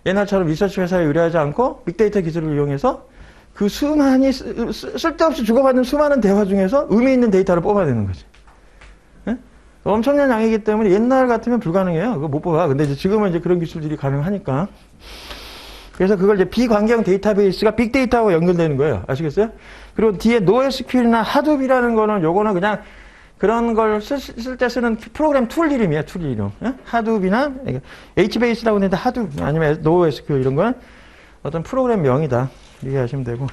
[SPEAKER 1] 옛날처럼 리서치 회사에 의뢰하지 않고 빅데이터 기술을 이용해서 그 수많이 쓸데없이 주고받는 수많은 대화 중에서 의미 있는 데이터를 뽑아내는 거지. 예? 엄청난 양이기 때문에 옛날 같으면 불가능해요. 그거 못 뽑아. 근데 이제 지금은 이제 그런 기술들이 가능하니까. 그래서 그걸 이제 비관계형 데이터베이스가 빅데이터하고 연결되는 거예요. 아시겠어요? 그리고 뒤에 NoSQL이나 하둡이라는 거는 요거는 그냥 그런 걸 쓸 때 쓰는 프로그램 툴 이름이에요. 툴 이름. 하둡이나 HBase라고 하는데 하둡 아니면 NoSQL 이런 건 어떤 프로그램 명이다. 이해하시면 되고.